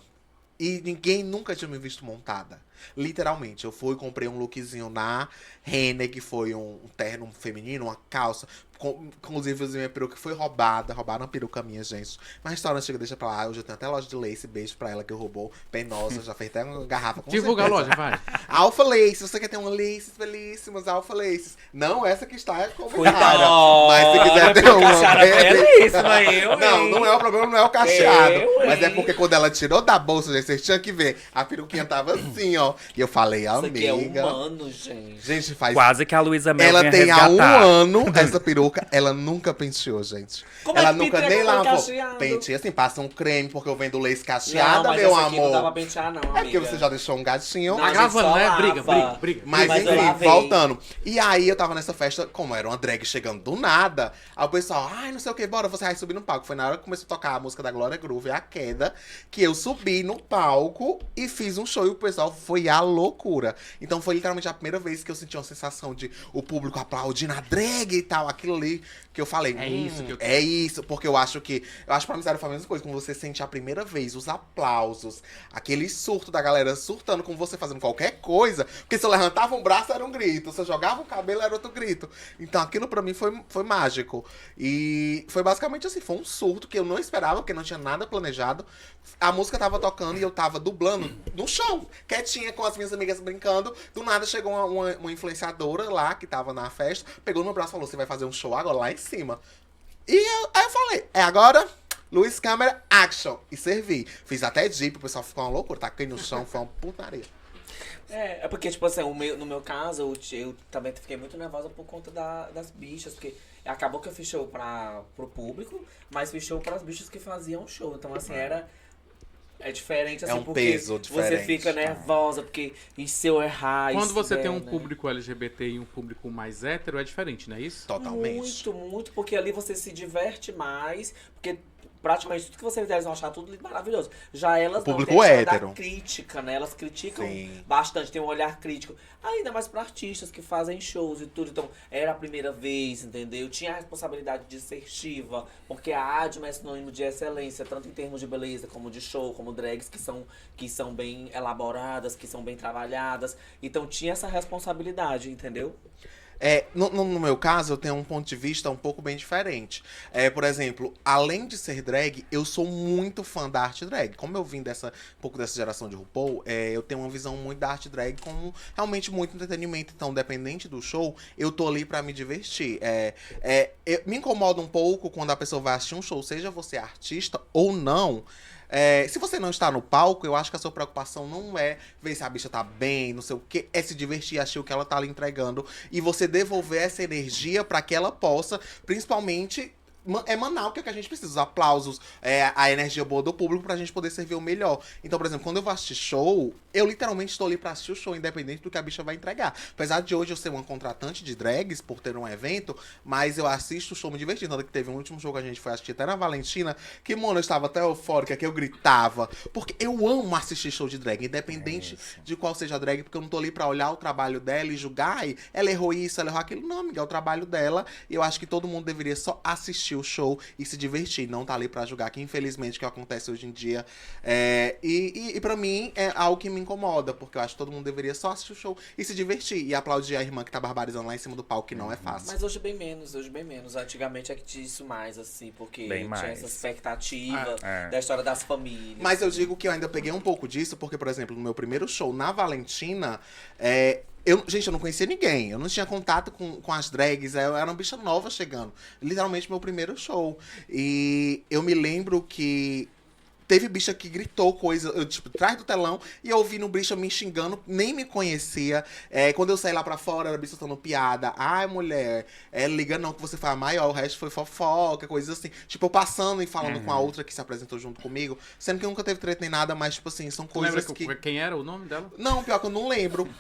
E ninguém nunca tinha me visto montada. Literalmente, eu fui e comprei um lookzinho na Renner, que foi um terno feminino, uma calça. Inclusive, minha peruca foi roubada. Roubaram a peruca minha, gente. Mas a história chega, deixa pra lá. Hoje eu tenho até loja de lace. Beijo pra ela que roubou. Penosa, já fez até uma garrafa com Divulga a certeza. loja, vai. Alpha Lace, você quer ter uma laces belíssimas, Alpha Laces. Não essa que está como Cuidado. cara. Mas se quiser ter uma. Cacheada belíssima, Não é o problema, não é o cacheado. Eu, Mas é hein? porque quando ela tirou da bolsa, gente, vocês tinham que ver. A peruquinha tava assim, ó. E eu falei, Isso aqui é amiga. humano, gente. Gente, faz. Quase que a Luísa Mel Ela vinha tem há um resgatar. ano essa peruca, ela nunca penteou, gente. Como Ela é que nunca penteia nem com cabelo lavou. cacheado? Penteia assim, passa um creme, porque eu vendo lace Não, cacheada, mas meu essa aqui não dá pra amor. pentear, não, É porque amiga. você já deixou um gatinho. Não, Tá a gente gravando, só né? lava. Briga. Mas Mas eu enfim, lavei. voltando. E aí eu tava nessa festa, como era uma drag chegando do nada, aí o pessoal, ai, não sei o que, bora, você vai subir no palco. Foi na hora que começou a tocar a música da Glória Groove, A Queda, que eu subi no palco e fiz um show e o pessoal foi à loucura. Então foi literalmente a primeira vez que eu senti uma sensação de o público aplaudindo a drag e tal, aquilo ali que eu falei. É isso que eu É isso, porque eu acho pra amizade foi a mesma coisa, quando você sente a primeira vez os aplausos, aquele surto da galera surtando com você fazendo qualquer coisa, porque se eu levantava um braço era um grito, se eu jogava o cabelo era outro grito. Então aquilo pra mim foi mágico. E foi basicamente assim, foi um surto que eu não esperava, porque não tinha nada planejado. A música tava tocando e eu tava dublando no chão, quietinha com as minhas amigas brincando. Do nada chegou uma influenciadora lá, que tava na festa, pegou no meu braço e falou, você vai fazer um show agora lá em cima. Aí eu falei, é agora? Luz, câmera, action. E servi. Fiz até jeep, o pessoal ficou uma loucura, taquei no chão, foi uma putaria. É porque, tipo assim, no meu caso, eu também fiquei muito nervosa por conta das bichas, porque acabou que eu fiz show pro público, mas fiz show pras bichas que faziam show. Então, assim, é diferente, assim, É um porque peso você diferente. fica nervosa, porque e se eu errar, Quando e se você der, tem um né? público LGBT e um público mais hétero, é diferente, não é isso? Totalmente. Muito, muito, porque ali você se diverte mais, porque praticamente tudo que você fizer, eles vão achar tudo maravilhoso. Já elas O público não têm a hétero. da crítica, né? Elas criticam Sim. bastante, tem um olhar crítico. Ainda mais pra artistas que fazem shows e tudo. Então, era a primeira vez, entendeu? Tinha a responsabilidade de ser Shiva, porque a Adma é sinônimo de excelência, tanto em termos de beleza, como de show, como drags que são bem elaboradas, que são bem trabalhadas. Então, tinha essa responsabilidade, entendeu? No meu caso, eu tenho um ponto de vista um pouco bem diferente. Por exemplo, além de ser drag, eu sou muito fã da arte drag. Como eu vim um pouco dessa geração de RuPaul, eu tenho uma visão muito da arte drag como realmente muito entretenimento. Então, dependente do show, eu tô ali pra me divertir. Me incomoda um pouco quando a pessoa vai assistir um show, seja você artista ou não. Se você não está no palco, eu acho que a sua preocupação não é ver se a bicha tá bem, não sei o que, é se divertir, achar o que ela tá ali entregando e você devolver essa energia pra que ela possa, principalmente, emanar o que a gente precisa, os aplausos, a energia boa do público pra gente poder servir o melhor. Então, por exemplo, quando eu vou assistir show, eu literalmente estou ali pra assistir o show, independente do que a bicha vai entregar. Apesar de hoje eu ser uma contratante de drags, por ter um evento, mas eu assisto o show me divertindo. Tanto que teve um último show que a gente foi assistir até na Valentina, que, mano, eu estava até eufórica, que eu gritava. Porque eu amo assistir show de drag, independente de qual seja a drag, porque eu não tô ali pra olhar o trabalho dela e julgar, ai, ela errou isso, ela errou aquilo. Não, amiga, é o trabalho dela, e eu acho que todo mundo deveria só assistir o show e se divertir, não tá ali pra julgar, que infelizmente é o que acontece hoje em dia. E pra mim é algo que me incomoda, porque eu acho que todo mundo deveria só assistir o show e se divertir e aplaudir a irmã que tá barbarizando lá em cima do palco, que não é fácil. Mas hoje bem menos, Antigamente é que tinha isso mais, assim, porque Bem tinha mais. essa expectativa É. da história das famílias. Mas eu digo que eu ainda peguei um pouco disso, porque, por exemplo, no meu primeiro show na Valentina, gente, eu não conhecia ninguém. Eu não tinha contato com as drags. Eu era uma bicha nova chegando. Literalmente, meu primeiro show. E eu me lembro que teve bicha que gritou coisa, atrás do telão, e eu ouvi no bicha me xingando, nem me conhecia. Quando eu saí lá pra fora, era bicha soltando piada. Ai, mulher, liga não, que você foi a maior, o resto foi fofoca, coisas assim. Tipo, eu passando e falando com a outra que se apresentou junto comigo, sendo que nunca teve treta nem nada, mas, tipo assim, são Tu lembra coisas que... quem era o nome dela? Não, pior que eu não lembro.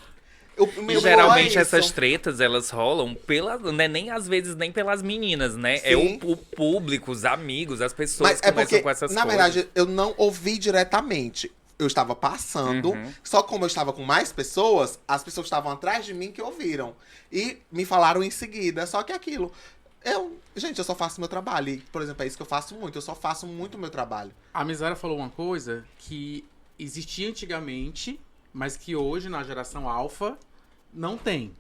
O meu E geralmente pior é essas isso. tretas, elas rolam pela, né, nem às vezes nem pelas meninas, né? É Sim. o público, os amigos, as pessoas Mas que é começam porque, com essas na coisas. verdade, eu não ouvi diretamente. Eu estava passando, só como eu estava com mais pessoas, as pessoas estavam atrás de mim que ouviram. E me falaram em seguida. Só que aquilo. Gente, eu só faço meu trabalho. E, por exemplo, é isso que eu faço muito. Eu só faço muito o meu trabalho. A Misara falou uma coisa que existia antigamente, mas que hoje, na geração alfa, não tem.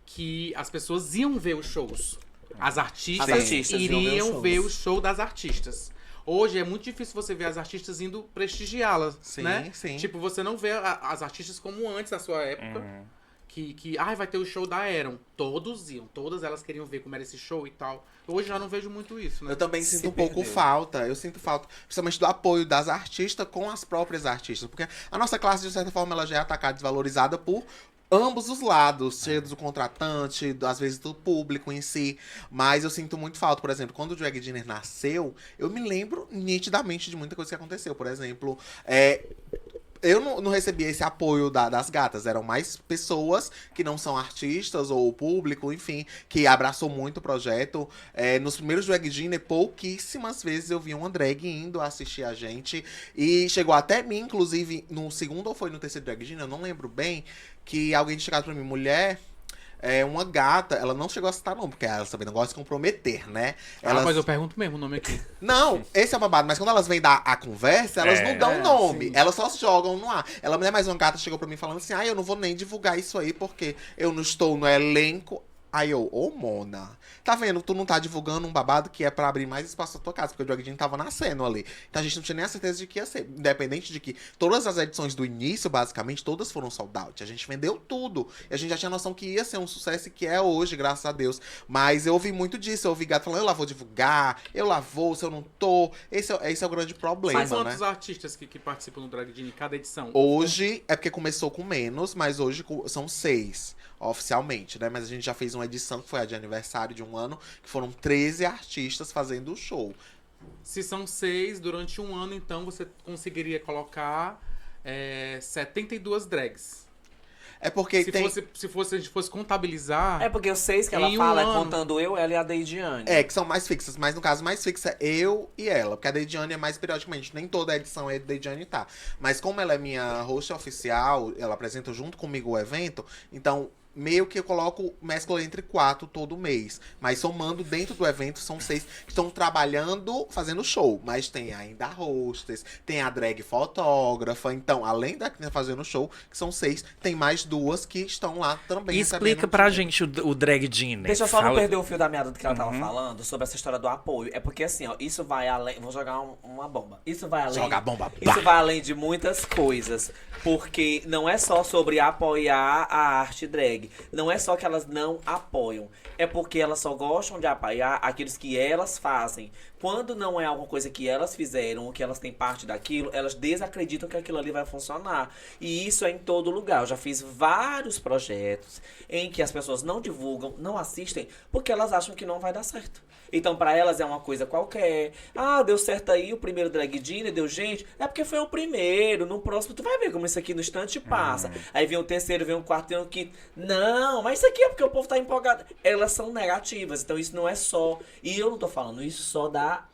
Que as pessoas iam ver os shows. As artistas, As artistas iam ver os iriam shows. ver o show das artistas. Hoje é muito difícil você ver as artistas indo prestigiá-las, Sim, né? sim. Tipo, você não vê as artistas como antes da sua época. Vai ter o show da Aeron. Todos iam, todas elas queriam ver como era esse show e tal. Hoje já não vejo muito isso, né? Eu também Se sinto um pouco perdeu. falta. Eu sinto falta, principalmente do apoio das artistas com as próprias artistas. Porque a nossa classe, de certa forma, ela já é atacada, desvalorizada por ambos os lados, seja do contratante, às vezes do público em si. Mas eu sinto muito falta, por exemplo, quando o Drag Dinner nasceu, eu me lembro nitidamente de muita coisa que aconteceu. Por exemplo, eu não recebi esse apoio das gatas. Eram mais pessoas que não são artistas ou público, enfim, que abraçou muito o projeto. Nos primeiros Drag Dinner, pouquíssimas vezes eu vi uma drag indo assistir a gente. E chegou até mim, inclusive, no segundo ou foi no terceiro Drag Dinner, eu não lembro bem, que alguém tinha chegado pra mim, mulher... uma gata, ela não chegou a citar não, porque ela também não gosta de comprometer, né? Mas eu pergunto mesmo o nome aqui. Não, esse é o babado, mas quando elas vêm dar a conversa, elas não dão nome, sim. elas só jogam no ar. Ela, mulher mais uma gata, chegou pra mim falando assim, eu não vou nem divulgar isso aí, porque eu não estou no elenco. Aí eu, Mona, tá vendo? Tu não tá divulgando um babado que é pra abrir mais espaço na tua casa, porque o Drag Dinner tava nascendo ali. Então a gente não tinha nem a certeza de que ia ser. Independente de que todas as edições do início, basicamente, todas foram sold out. A gente vendeu tudo. E a gente já tinha noção que ia ser um sucesso e que é hoje, graças a Deus. Mas eu ouvi muito disso. Eu ouvi gato falando, eu lá vou divulgar, eu lá vou, se eu não tô. Esse é o grande problema, São né? quantos artistas que participam do Drag Dinner em cada edição? Hoje, é porque começou com menos, mas hoje são 6, oficialmente, né? Mas a gente já fez uma edição, que foi a de aniversário de um ano, que foram 13 artistas fazendo o show. Se são 6 durante um ano, então você conseguiria colocar 72 drags. É porque Se tem... a gente fosse contabilizar... É porque os 6 que ela Em um fala é ano. contando eu, ela e a Deidiane. Que são mais fixas, mas no caso mais fixa é eu e ela, porque a Deidiane é mais periodicamente, nem toda edição é a Deidiane tá. Mas como ela é minha host oficial, ela apresenta junto comigo o evento, então meio que eu coloco, mesclo entre 4 todo mês. Mas somando dentro do evento, são 6 que estão trabalhando, fazendo show. Mas tem ainda a hostess, tem a drag fotógrafa. Então, além da que tá fazendo show, que são 6, tem mais 2 que estão lá também. E explica pra gente o Drag Dinner. Deixa eu só não Fala- perder o fio da meada do que ela tava falando sobre essa história do apoio. É porque assim, ó, isso vai além. Vou jogar uma bomba. Isso vai além. Joga a bomba, Isso pá! vai além de muitas coisas. Porque não é só sobre apoiar a arte drag. Não é só que elas não apoiam. É porque elas só gostam de apoiar aqueles que elas fazem. Quando não é alguma coisa que elas fizeram ou que elas têm parte daquilo, elas desacreditam que aquilo ali vai funcionar. E isso é em todo lugar. Eu já fiz vários projetos em que as pessoas não divulgam, não assistem, porque elas acham que não vai dar certo. Então, pra elas é uma coisa qualquer. Deu certo aí, o primeiro Drag Dinner, deu gente. É porque foi o primeiro. No próximo, tu vai ver como isso aqui no instante passa. Aí vem o terceiro, vem o quarto, vem o quinto. Não, mas isso aqui é porque o povo tá empolgado. Elas são negativas. Então, isso não é só... E eu não tô falando isso só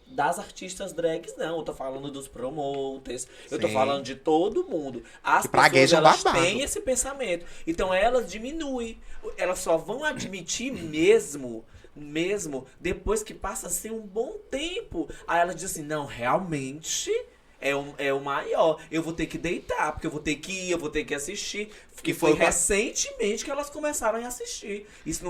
das artistas drags, não. Eu tô falando dos promoters. Eu tô Sim. falando de todo mundo. As Que pessoas, praguejam elas babado. têm esse pensamento. Então, elas diminuem. Elas só vão admitir mesmo depois que passa a ser um bom tempo. Aí ela diz assim, não, realmente é o maior. Eu vou ter que deitar, porque eu vou ter que ir, eu vou ter que assistir. Que foi foi pra- recentemente que elas começaram a assistir. Isso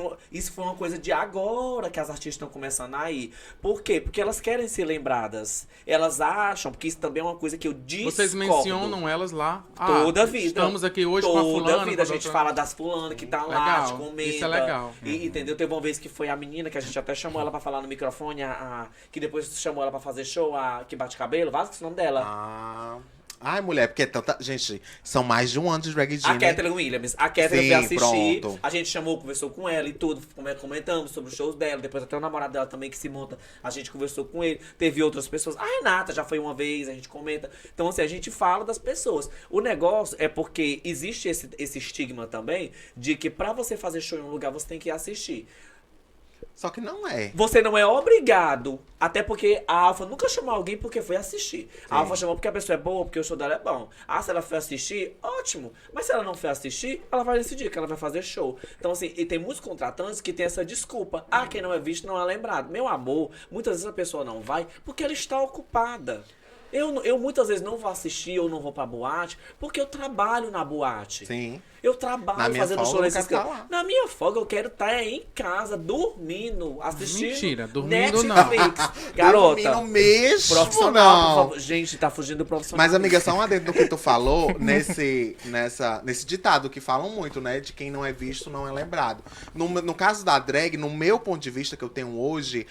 foi uma coisa de agora que as artistas estão começando a ir. Por quê? Porque elas querem ser lembradas. Elas acham, porque isso também é uma coisa que eu discordo. Vocês mencionam elas lá. Toda a vida. Estamos aqui hoje com a fulana. Toda a vida a com gente outra. fala das fulanas que tá lá, Legal, te comenta. isso é legal. Entendeu? Teve uma vez que foi a menina, que a gente até chamou ela pra falar no microfone, que depois chamou ela pra fazer show, que bate cabelo, Vasco, esse nome dela. Ai, mulher, porque é tanta. Gente, são mais de um ano de drag A Genie. Catherine Williams. A Catherine Sim, veio assistir. pronto. A gente chamou, conversou com ela e tudo. Comentamos sobre os shows dela. Depois até o namorado dela também que se monta. A gente conversou com ele. Teve outras pessoas. A Renata já foi uma vez, a gente comenta. Então, assim, a gente fala das pessoas. O negócio é porque existe esse estigma também de que pra você fazer show em um lugar, você tem que ir assistir. Só que não é. Você não é obrigado, até porque a Alfa nunca chamou alguém porque foi assistir. A Alfa chamou porque a pessoa é boa, porque o show dela é bom. Ah, se ela foi assistir, ótimo. Mas se ela não foi assistir, ela vai decidir que ela vai fazer show. Então, assim, e tem muitos contratantes que tem essa desculpa. Ah, quem não é visto não é lembrado. Meu amor, muitas vezes a pessoa não vai porque ela está ocupada. Eu muitas vezes não vou assistir ou não vou pra boate porque eu trabalho na boate. Sim. Eu Na trabalho minha fazendo folga, show eu nesses quero tá cantos. lá. Na minha folga, eu quero estar em casa, dormindo, assistindo. Mentira, dormindo Netflix. Garota. Dormindo mesmo, Profissional, não. por favor. Gente, tá fugindo do profissional. Mas, amiga, só um adendo do que tu falou, nesse ditado que falam muito, né? De quem não é visto, não é lembrado. No caso da drag, no meu ponto de vista que eu tenho hoje,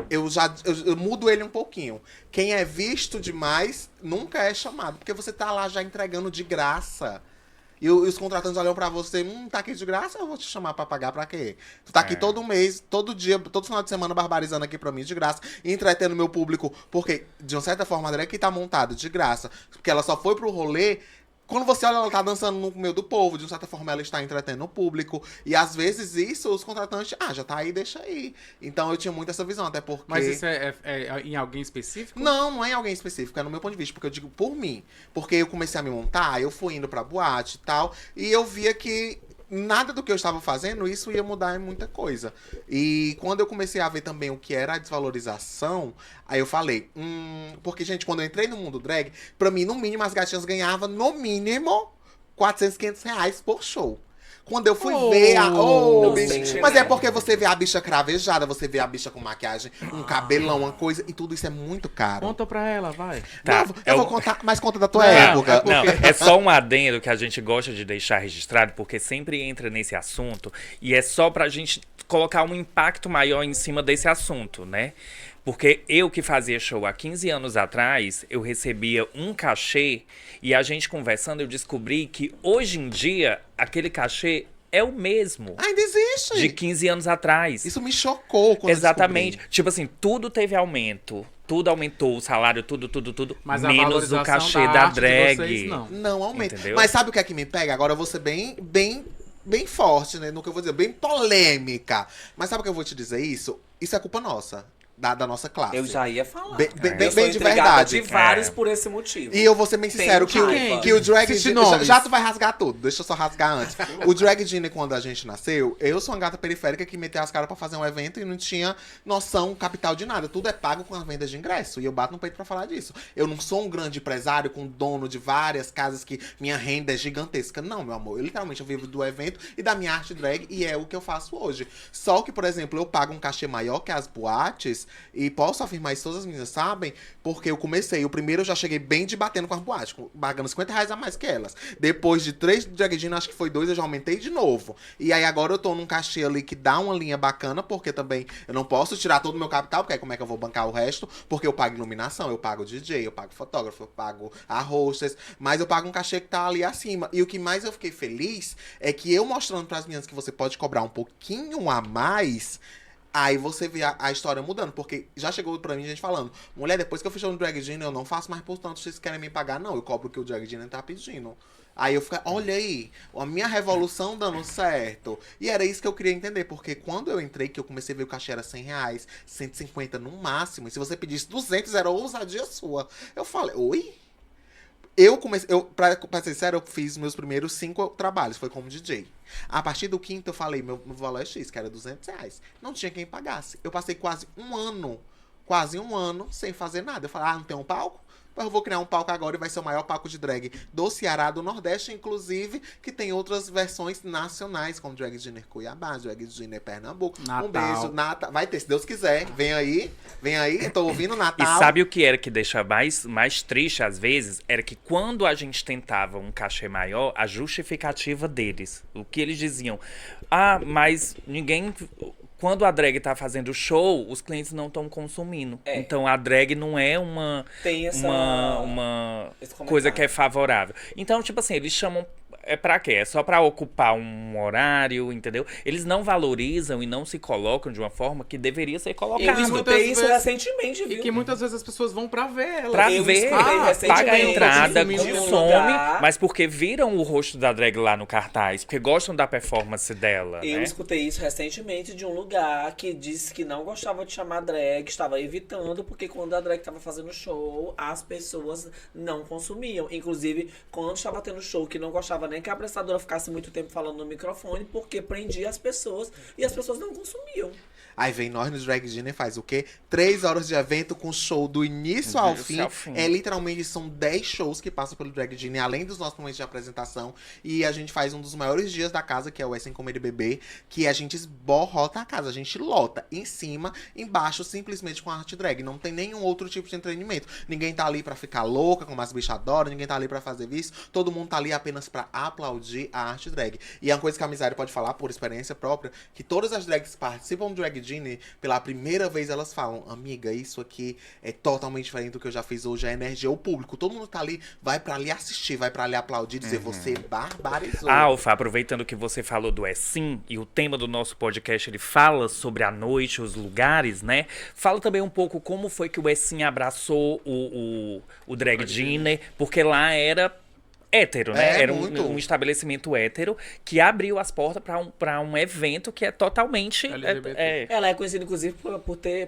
eu mudo ele um pouquinho. Quem é visto demais nunca é chamado, porque você tá lá já entregando de graça. E os contratantes olham pra você, tá aqui de graça, eu vou te chamar pra pagar pra quê? Tu tá aqui todo mês, todo dia, todo final de semana barbarizando aqui pra mim de graça, e entretendo meu público, porque, de uma certa forma, a drag que tá montada de graça, porque ela só foi pro rolê. Quando você olha, ela tá dançando no meio do povo, de uma certa forma ela está entretendo o público. E às vezes isso, os contratantes, já tá aí, deixa aí. Então eu tinha muito essa visão, até porque... Mas isso é em alguém específico? Não é em alguém específico, é no meu ponto de vista, porque eu digo por mim. Porque eu comecei a me montar, eu fui indo pra boate e tal, e eu via que nada do que eu estava fazendo, isso ia mudar em muita coisa. E quando eu comecei a ver também o que era a desvalorização, aí eu falei, porque, gente, quando eu entrei no mundo drag, pra mim, no mínimo, as gatinhas ganhavam, no mínimo, 400, 500 reais por show. Quando eu fui ver a... bicho. Mas é porque você vê a bicha cravejada, você vê a bicha com maquiagem, um cabelão, uma coisa, e tudo isso é muito caro. Conta pra ela, vai. Tá, Não, eu vou contar, mas conta da tua Não, época. Não, é só um adendo que a gente gosta de deixar registrado, porque sempre entra nesse assunto e é só pra gente colocar um impacto maior em cima desse assunto, né? Porque eu que fazia show há 15 anos atrás, eu recebia um cachê e a gente conversando eu descobri que hoje em dia aquele cachê é o mesmo Ainda existe. de 15 anos atrás. Isso me chocou quando Exatamente. eu descobri. Tipo assim, tudo teve aumento. Tudo aumentou, o salário, tudo. Mas a menos valorização o cachê da da arte de drag. vocês, não. Não aumenta. Entendeu? Mas sabe o que é que me pega? Agora eu vou ser bem forte, né? No que eu vou dizer, bem polêmica. Mas sabe o que eu vou te dizer isso? Isso é culpa nossa. Da nossa classe. Eu já ia falar. Bem Eu sou de intrigada verdade. de vários por esse motivo. E eu vou ser bem sincero Tem que o drag Cite Genie... nomes. Já tu vai rasgar tudo, deixa eu só rasgar antes. O drag Genie, quando a gente nasceu, eu sou uma gata periférica que meteu as caras pra fazer um evento e não tinha noção, capital de nada. Tudo é pago com as vendas de ingresso. E eu bato no peito pra falar disso. Eu não sou um grande empresário com dono de várias casas que minha renda é gigantesca. Não, meu amor. Eu vivo do evento e da minha arte drag e é o que eu faço hoje. Só que, por exemplo, eu pago um cachê maior que as boates e posso afirmar isso, todas as meninas sabem, porque eu comecei. O primeiro eu já cheguei bem debatendo com as boates, pagando 50 reais a mais que elas. Depois de 3 drag Genie, acho que foi 2, eu já aumentei de novo. E aí agora eu tô num cachê ali que dá uma linha bacana, porque também eu não posso tirar todo o meu capital, porque aí como é que eu vou bancar o resto? Porque eu pago iluminação, eu pago DJ, eu pago fotógrafo, eu pago a hostess, mas eu pago um cachê que tá ali acima. E o que mais eu fiquei feliz é que eu mostrando pras meninas que você pode cobrar um pouquinho a mais. Aí você vê a história mudando, porque já chegou pra mim gente falando, mulher, depois que eu fechei no Drag Genie, eu não faço mais por tanto, vocês querem me pagar? Não, eu cobro o que o Drag Genie tá pedindo. Aí eu fiquei, olha aí, a minha revolução dando certo. E era isso que eu queria entender, porque quando eu entrei, que eu comecei a ver o cachê era 100 reais, 150 no máximo, e se você pedisse 200, era ousadia sua. Eu falei, oi? Pra ser sincero, eu fiz meus primeiros 5 trabalhos, foi como DJ. A partir do quinto, eu falei, meu valor é X, que era 200 reais. Não tinha quem pagasse. Eu passei quase um ano, sem fazer nada. Eu falei, não tem um palco? Eu vou criar um palco agora e vai ser o maior palco de drag do Ceará, do Nordeste, inclusive, que tem outras versões nacionais, como Drag Genie Cuiabá, Drag Genie Pernambuco. Natal. Um beijo, Natal. Vai ter, se Deus quiser. Vem aí, tô ouvindo E Natal. sabe o que era que deixa mais triste às vezes? Era que quando a gente tentava um cachê maior, a justificativa deles, o que eles diziam, mas ninguém... quando a drag tá fazendo show, os clientes não estão consumindo. É. Então a drag não é uma Tem essa... uma esse coisa comentário. que é favorável. Então, tipo assim, eles chamam. É pra quê? É só pra ocupar um horário, entendeu? Eles não valorizam e não se colocam de uma forma que deveria ser Eu colocado. escutei muitas isso vezes- recentemente, E viu? que muitas vezes as pessoas vão pra ver ela. Pra Eu ver, escutei recentemente paga a entrada, de um consome, lugar. mas porque viram o rosto da drag lá no cartaz, porque gostam da performance dela, Eu né? escutei isso recentemente de um lugar que disse que não gostava de chamar drag, estava evitando, porque quando a drag estava fazendo show, as pessoas não consumiam. Inclusive, quando estava tendo show, que não gostava nem que a apresentadora ficasse muito tempo falando no microfone, porque prendia as pessoas e as pessoas não consumiam. Aí vem nós no Drag Dinner e faz o quê? 3 horas de evento com show do início ao fim. É literalmente, são 10 shows que passam pelo Drag Dinner, além dos nossos momentos de apresentação. E a gente faz um dos maiores dias da casa, que é o Sem Comer e Beber, que a gente esborrota a casa, a gente lota em cima, embaixo, simplesmente com a arte drag. Não tem nenhum outro tipo de entretenimento. Ninguém tá ali pra ficar louca, como as bichas adoram, ninguém tá ali pra fazer isso. Todo mundo tá ali apenas pra aplaudir a arte drag. E é uma coisa que a Miséria pode falar por experiência própria, que todas as drags que participam do Drag Dinner, pela primeira vez elas falam: amiga, isso aqui é totalmente diferente do que eu já fiz hoje, a energia, o público, todo mundo tá ali, vai pra ali assistir, vai pra ali aplaudir, dizer, você barbarizou. Alfa, aproveitando que você falou do Sim, e o tema do nosso podcast, ele fala sobre a noite, os lugares, né? Fala também um pouco como foi que o Sim abraçou o Drag Dinner, porque lá era hétero, né? Era muito. um estabelecimento hétero que abriu as portas pra um evento que é totalmente... LGBT. Ela é conhecida, inclusive, por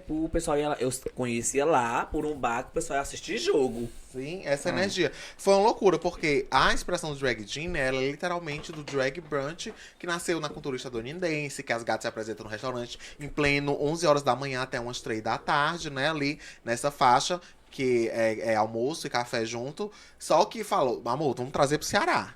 o pessoal ir lá. Eu conhecia lá por um bar que o pessoal ia assistir jogo. Sim, essa energia. Foi uma loucura, porque a expressão do Drag Dinner, ela é literalmente do Drag Brunch, que nasceu na cultura estadunidense, que as gatas se apresentam no restaurante em pleno 11 horas da manhã até umas 3 da tarde, né? Ali nessa faixa, que é almoço e café junto. Só que falou, amor, vamos trazer pro Ceará.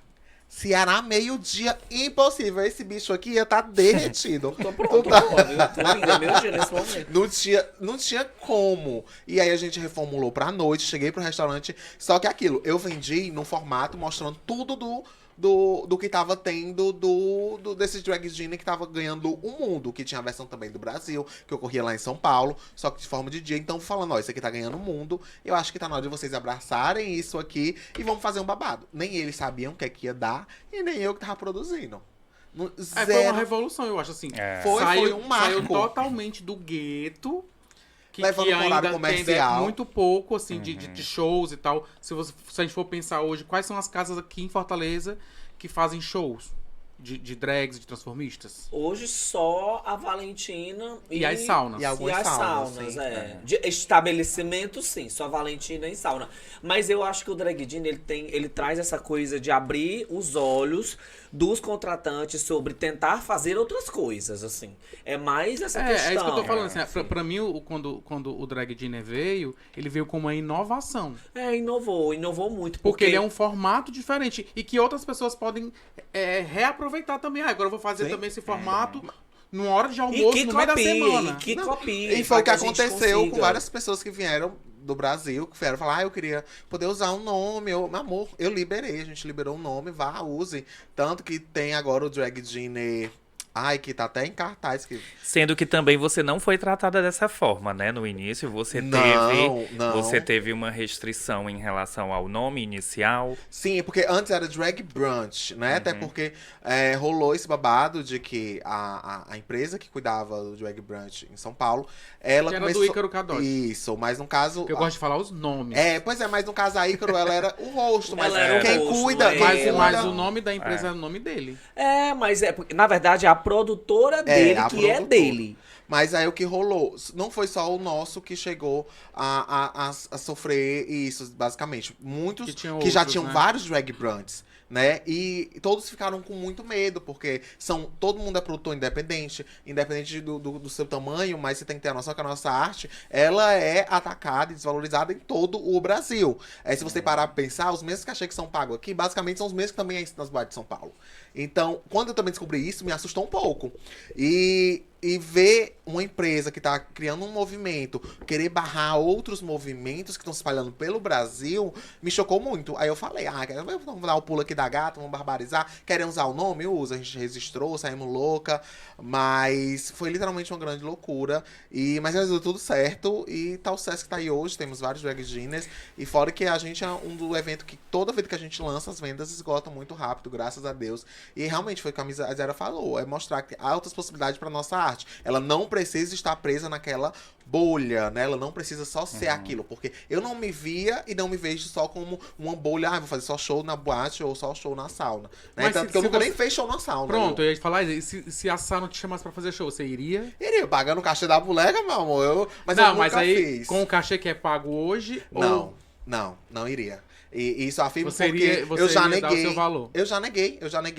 Ceará, meio-dia, impossível. Esse bicho aqui ia estar derretido. Tô pronto, tô indo, é meu dia nesse momento. Não tinha como. E aí a gente reformulou pra noite, cheguei pro restaurante. Só que aquilo, eu vendi num formato mostrando tudo do que tava tendo desse Drag Dinner que tava ganhando o mundo. Que tinha a versão também do Brasil, que ocorria lá em São Paulo, só que de forma de dia. Então falando, ó, isso aqui tá ganhando o mundo. Eu acho que tá na hora de vocês abraçarem isso aqui e vamos fazer um babado. Nem eles sabiam o que é que ia dar e nem eu que tava produzindo. Foi uma revolução, eu acho, assim. Foi um marco. Saiu totalmente do gueto. Que Levando pro horário ainda comercial. tem muito pouco, assim, de shows e tal. Se a gente for pensar hoje, quais são as casas aqui em Fortaleza que fazem shows de drags, de transformistas? Hoje só a Valentina E as saunas. E algumas as saunas, saunas, sim. De estabelecimento, sim, só Valentina e sauna. Mas eu acho que o Drag Dinner, ele traz essa coisa de abrir os olhos dos contratantes sobre tentar fazer outras coisas, assim. É mais essa questão. É isso que eu tô falando, assim, pra mim, quando o Drag Dinner veio, ele veio como uma inovação. Inovou muito. Porque ele é um formato diferente e que outras pessoas podem reaproveitar também. Agora eu vou fazer Sim. também esse formato numa hora de almoço, no meio da semana. E foi o que aconteceu com várias pessoas que vieram do Brasil, que vieram falar, eu queria poder usar um nome. Amor, eu liberei, a gente liberou um nome, vá, use. Tanto que tem agora o Drag Dinner... Ai, que tá até em cartaz. Sendo que também você não foi tratada dessa forma, né? No início você Não. teve uma restrição em relação ao nome inicial. Sim, porque antes era Drag Brunch, né? Até porque rolou esse babado de que a empresa que cuidava do Drag Brunch em São Paulo, ela Que era começou... do Ícaro Kadosh. Isso, mas no caso... Eu gosto de falar os nomes. Pois é, mas no caso a Ícaro, ela era o rosto, mas Ela era o quem rosto, cuida... Mas o nome da empresa é o nome dele. Mas na verdade, a produtora dele, a que é produtora. dele. Mas aí o que rolou? Não foi só o nosso que chegou a sofrer isso, basicamente. Muitos Que que já outros, tinham né? vários drag brunches, né? E todos ficaram com muito medo, porque todo mundo é produtor independente do seu tamanho, mas você tem que ter a noção que a nossa arte, ela é atacada e desvalorizada em todo o Brasil. Se você parar pra pensar, os mesmos cachê que são pagos aqui, basicamente são os mesmos que também existem nas boates de São Paulo. Então, quando eu também descobri isso, me assustou um pouco. E E ver uma empresa que tá criando um movimento, querer barrar outros movimentos que estão se espalhando pelo Brasil, me chocou muito. Aí eu falei, vamos dar o pulo aqui da gata, vamos barbarizar. Querem usar o nome? Usa. A gente registrou, saímos louca. Mas foi literalmente uma grande loucura. Mas deu tudo certo. E tá o Sesc tá aí hoje, temos vários drag diners. E fora que a gente é um do evento que toda vez que a gente lança, as vendas esgotam muito rápido, graças a Deus. E realmente foi o que a Zera falou, é mostrar que há outras possibilidades pra nossa arte. Ela não precisa estar presa naquela bolha, né? Ela não precisa só ser aquilo. Porque eu não me via e não me vejo só como uma bolha. Vou fazer só show na boate ou só show na sauna. Né? Tanto que eu nunca nem fiz show na sauna. Pronto, eu ia te falar, se a sauna te chamasse pra fazer show, você iria? Iria, pagando o cachê da boneca, meu amor. Mas não, eu nunca mas aí, fiz. com o cachê que é pago hoje, Não, não iria. E isso eu afirmo Você porque iria- você eu já iria dar o neguei. seu valor. Eu já neguei.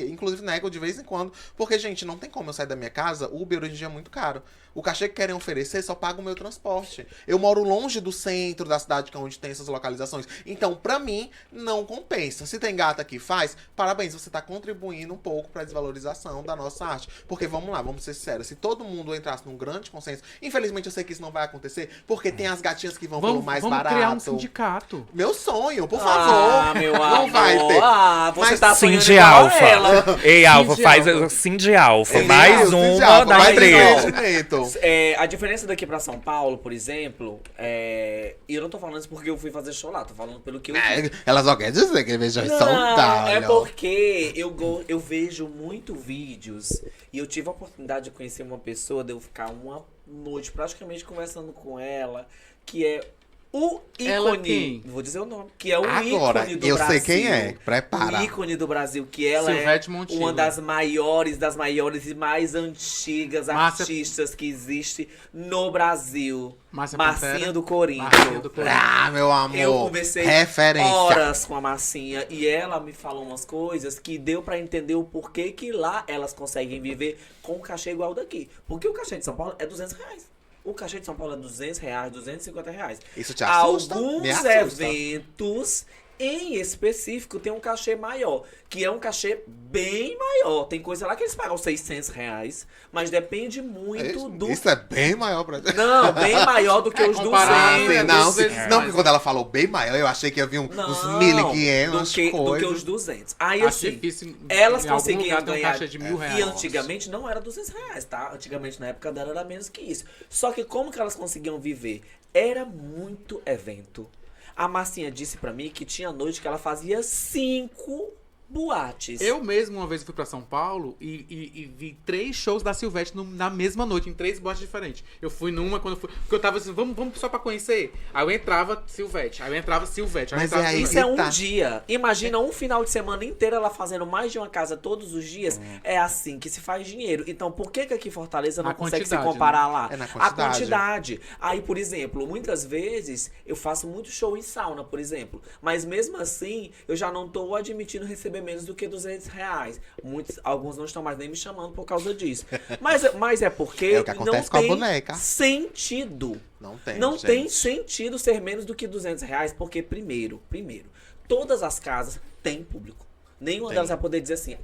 Inclusive nego de vez em quando. Porque, gente, não tem como eu sair da minha casa. O Uber hoje em dia é muito caro. O cachê que querem oferecer só paga o meu transporte. Eu moro longe do centro da cidade, que é onde tem essas localizações. Então, pra mim, não compensa. Se tem gata que faz, parabéns, você tá contribuindo um pouco pra desvalorização da nossa arte. Porque, vamos lá, vamos ser sinceros. Se todo mundo entrasse num grande consenso, infelizmente eu sei que isso não vai acontecer, porque tem as gatinhas que vão pelo mais vamos barato. criar um sindicato. Meu sonho, por favor. meu Não amor. vai ter. Você Mas tá Sim sonhando de igual Alfa. ela. Ei, Alfa, Sim de faz Alfa. Sim de Alfa. Sim, Mais sim, uma já, da mais empresa. investimento. A diferença daqui pra São Paulo, por exemplo, e eu não tô falando isso porque eu fui fazer show lá, tô falando pelo que eu vi. Ela só quer dizer que veja São Não, Paulo. é porque eu vejo muito vídeos e eu tive a oportunidade de conhecer uma pessoa, de eu ficar uma noite praticamente conversando com ela, que é o Ela ícone, quem? vou dizer o nome, que é o Agora, ícone do eu Brasil. sei quem é. Prepara. O ícone do Brasil, que ela Silvete é Montilla. uma das maiores e mais antigas Márcia- artistas que existe no Brasil. Márcia Marcinha Pantera. do Corinto. Marcinha do Corinto. Meu amor. Eu conversei Referência. horas com a Marcinha e ela me falou umas coisas que deu pra entender o porquê que lá elas conseguem viver com um cachê igual daqui. Porque o cachê de São Paulo é R$200. O cachê de São Paulo é R$200, R$250. Isso te assusta? Alguns Me assusta. eventos em específico tem um cachê maior, que é um cachê bem maior. Tem coisa lá que eles pagam R$600, mas depende muito do... Isso é bem maior pra gente. Não, bem maior do que os comparado, 200. né? Não, 200 não, mais. porque quando ela falou bem maior, eu achei que havia uns Não, 1.500 do que coisas. os 200. Aí, Acho assim, difícil elas em algum conseguiam lugar ter um ganhar. cachê de R$1.000. E antigamente não era R$200, tá? Antigamente, na época dela, era menos que isso. Só que como que elas conseguiam viver? Era muito evento. A Marcinha disse pra mim que tinha noite que ela fazia 5 boates. Eu mesmo, uma vez, fui pra São Paulo e vi 3 shows da Silvete na mesma noite, em 3 boates diferentes. Eu fui numa quando eu fui. Porque eu tava assim, vamos só pra conhecer. Aí eu entrava Silvete, aí eu entrava Silvete. Aí eu Mas entrava é aí Isso é um tá. dia. Imagina um final de semana inteiro ela fazendo mais de uma casa todos os dias. É assim que se faz dinheiro. Então, por que aqui em Fortaleza não A consegue se quantidade, comparar lá? É na A quantidade. quantidade. Aí, por exemplo, muitas vezes eu faço muito show em sauna, por exemplo. Mas mesmo assim, eu já não tô admitindo receber menos do que R$200. Alguns não estão mais nem me chamando por causa disso. Mas é porque É o que acontece não com a tem boneca. sentido. Não tem, Não gente. tem sentido ser menos do que R$200, porque primeiro, todas as casas têm público. Nenhuma Tem. delas vai poder dizer assim,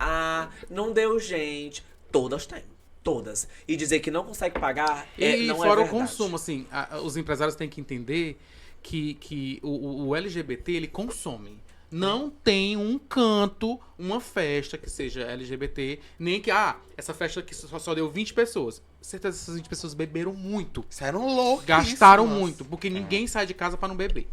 não deu gente. Todas têm. Todas. E dizer que não consegue pagar E não fora é o verdade. consumo, assim, os empresários têm que entender que o LGBT, ele consome. Não tem um canto, uma festa que seja LGBT, nem que, essa festa aqui só deu 20 pessoas. Certeza que essas 20 pessoas beberam muito. Saíram loucos. Gastaram muito, porque ninguém sai de casa pra não beber.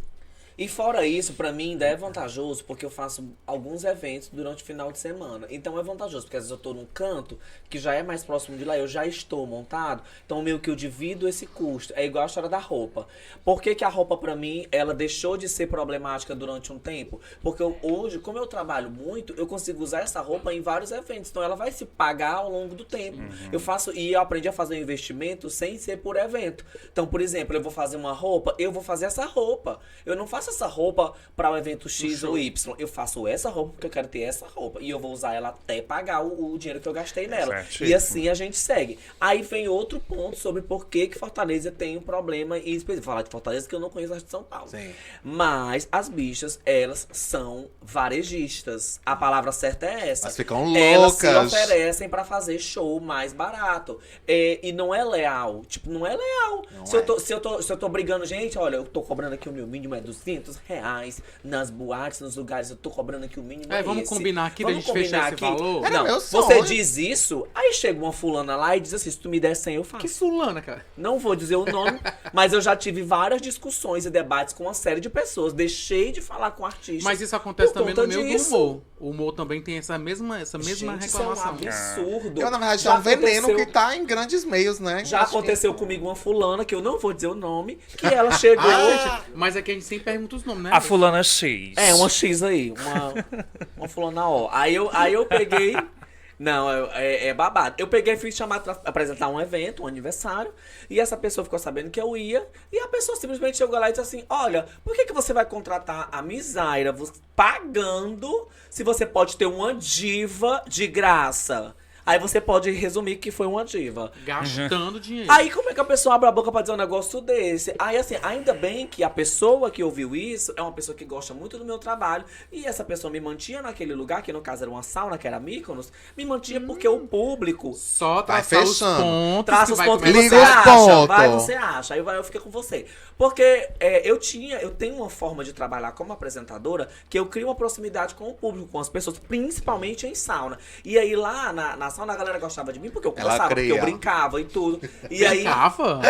E fora isso, pra mim ainda é vantajoso, porque eu faço alguns eventos durante o final de semana. Então é vantajoso, porque às vezes eu tô num canto que já é mais próximo de lá, eu já estou montado. Então meio que eu divido esse custo. É igual a história da roupa. Por que a roupa pra mim, ela deixou de ser problemática durante um tempo? Porque hoje, como eu trabalho muito, eu consigo usar essa roupa em vários eventos. Então ela vai se pagar ao longo do tempo. Eu aprendi a fazer um investimento sem ser por evento. Então, por exemplo, eu vou fazer uma roupa, eu vou fazer essa roupa. Eu não faço faço essa roupa para o evento X ou Y. Eu faço essa roupa porque eu quero ter essa roupa. E eu vou usar ela até pagar o dinheiro que eu gastei nela. Certíssimo. E assim a gente segue. Aí vem outro ponto sobre por que Fortaleza tem um problema em específico. Falar de Fortaleza que eu não conheço a de São Paulo. Sim. Mas as bichas, elas são varejistas. A palavra certa é essa. Elas ficam Elas se loucas. oferecem pra fazer show mais barato. E não é leal. Tipo, não é leal. Não Se é. eu tô brigando, gente, olha, eu tô cobrando aqui o meu mínimo é R$200 nas boates, nos lugares, eu tô cobrando aqui o mínimo Vamos esse. combinar aqui da Vamos gente fechar combinar esse valor? Era Não, meu você sonho. diz isso, aí chega uma fulana lá e diz assim, se tu me der 100, eu faço. Que fulana, cara. Não vou dizer o nome, mas eu já tive várias discussões e debates com uma série de pessoas. Deixei de falar com artistas. Mas isso acontece por também no conta meio do disso. humor. O humor também tem essa mesma Gente, isso é um reclamação. absurdo. Eu, na verdade, Já é um veneno aconteceu- que tá em grandes meios, né? Já Acho que- aconteceu comigo uma fulana, que eu não vou dizer o nome, que ela chegou... Mas aqui a gente sempre pergunta os nomes, né? A fulana X. É, uma X aí, uma fulana O. Aí eu peguei... Não, é babado. Eu peguei e fui chamado pra apresentar um evento, um aniversário, e essa pessoa ficou sabendo que eu ia, e a pessoa simplesmente chegou lá e disse assim, olha, por que você vai contratar a Misaira pagando se você pode ter uma diva de graça? Aí você pode resumir que foi uma diva. Gastando dinheiro. Aí como é que a pessoa abre a boca pra dizer um negócio desse? Aí assim, ainda bem que a pessoa que ouviu isso é uma pessoa que gosta muito do meu trabalho. E essa pessoa me mantinha naquele lugar, que no caso era uma sauna, que era Mykonos. Me mantinha porque o público Só Vai traçar os fechando. pontos traça que os vai pontos que começar. você Liga os acha. pontos. Vai, você acha. Aí eu fico com você. Porque eu tenho uma forma de trabalhar como apresentadora que eu crio uma proximidade com o público, com as pessoas, principalmente em sauna. E aí lá na sauna a galera gostava de mim porque eu Ela conversava, porque eu cria. brincava e tudo. E aí Brincava?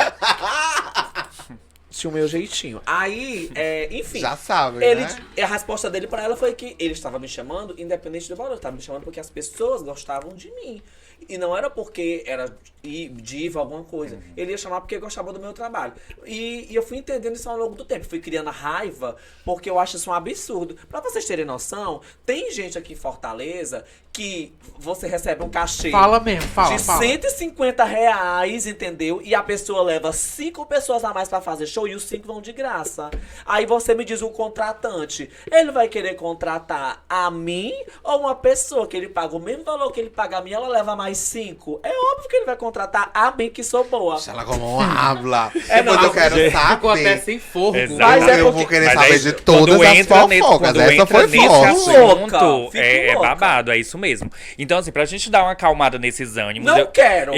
tinha o meu jeitinho. Aí, enfim. Já sabe, Ele, né? a resposta dele pra ela foi que ele estava me chamando, independente do valor, ele estava me chamando porque as pessoas gostavam de mim. E não era porque era diva, alguma coisa. Ele ia chamar porque gostava do meu trabalho. E eu fui entendendo isso ao longo do tempo. Fui criando raiva, porque eu acho isso um absurdo. Pra vocês terem noção, tem gente aqui em Fortaleza que você recebe um cachê Fala mesmo, fala, de fala. R$150, entendeu? E a pessoa leva 5 pessoas a mais pra fazer show e os 5 vão de graça. Aí você me diz o contratante, ele vai querer contratar a mim ou uma pessoa que ele paga o mesmo valor que ele paga a mim, ela leva mais 5? É óbvio que ele vai contratar a mim, que sou boa. Deixa ela como habla. Não, Depois eu quero Ficou até saber. sem forro. Exato. Mas é Eu porque- vou querer Mas saber aí, de quando todas as entra nesse- fofocas. quando Essa entra foi nesse forte. assunto, Louca, é fico louca. babado, é isso mesmo. Então, assim, pra gente dar uma acalmada nesses ânimos... Não quero.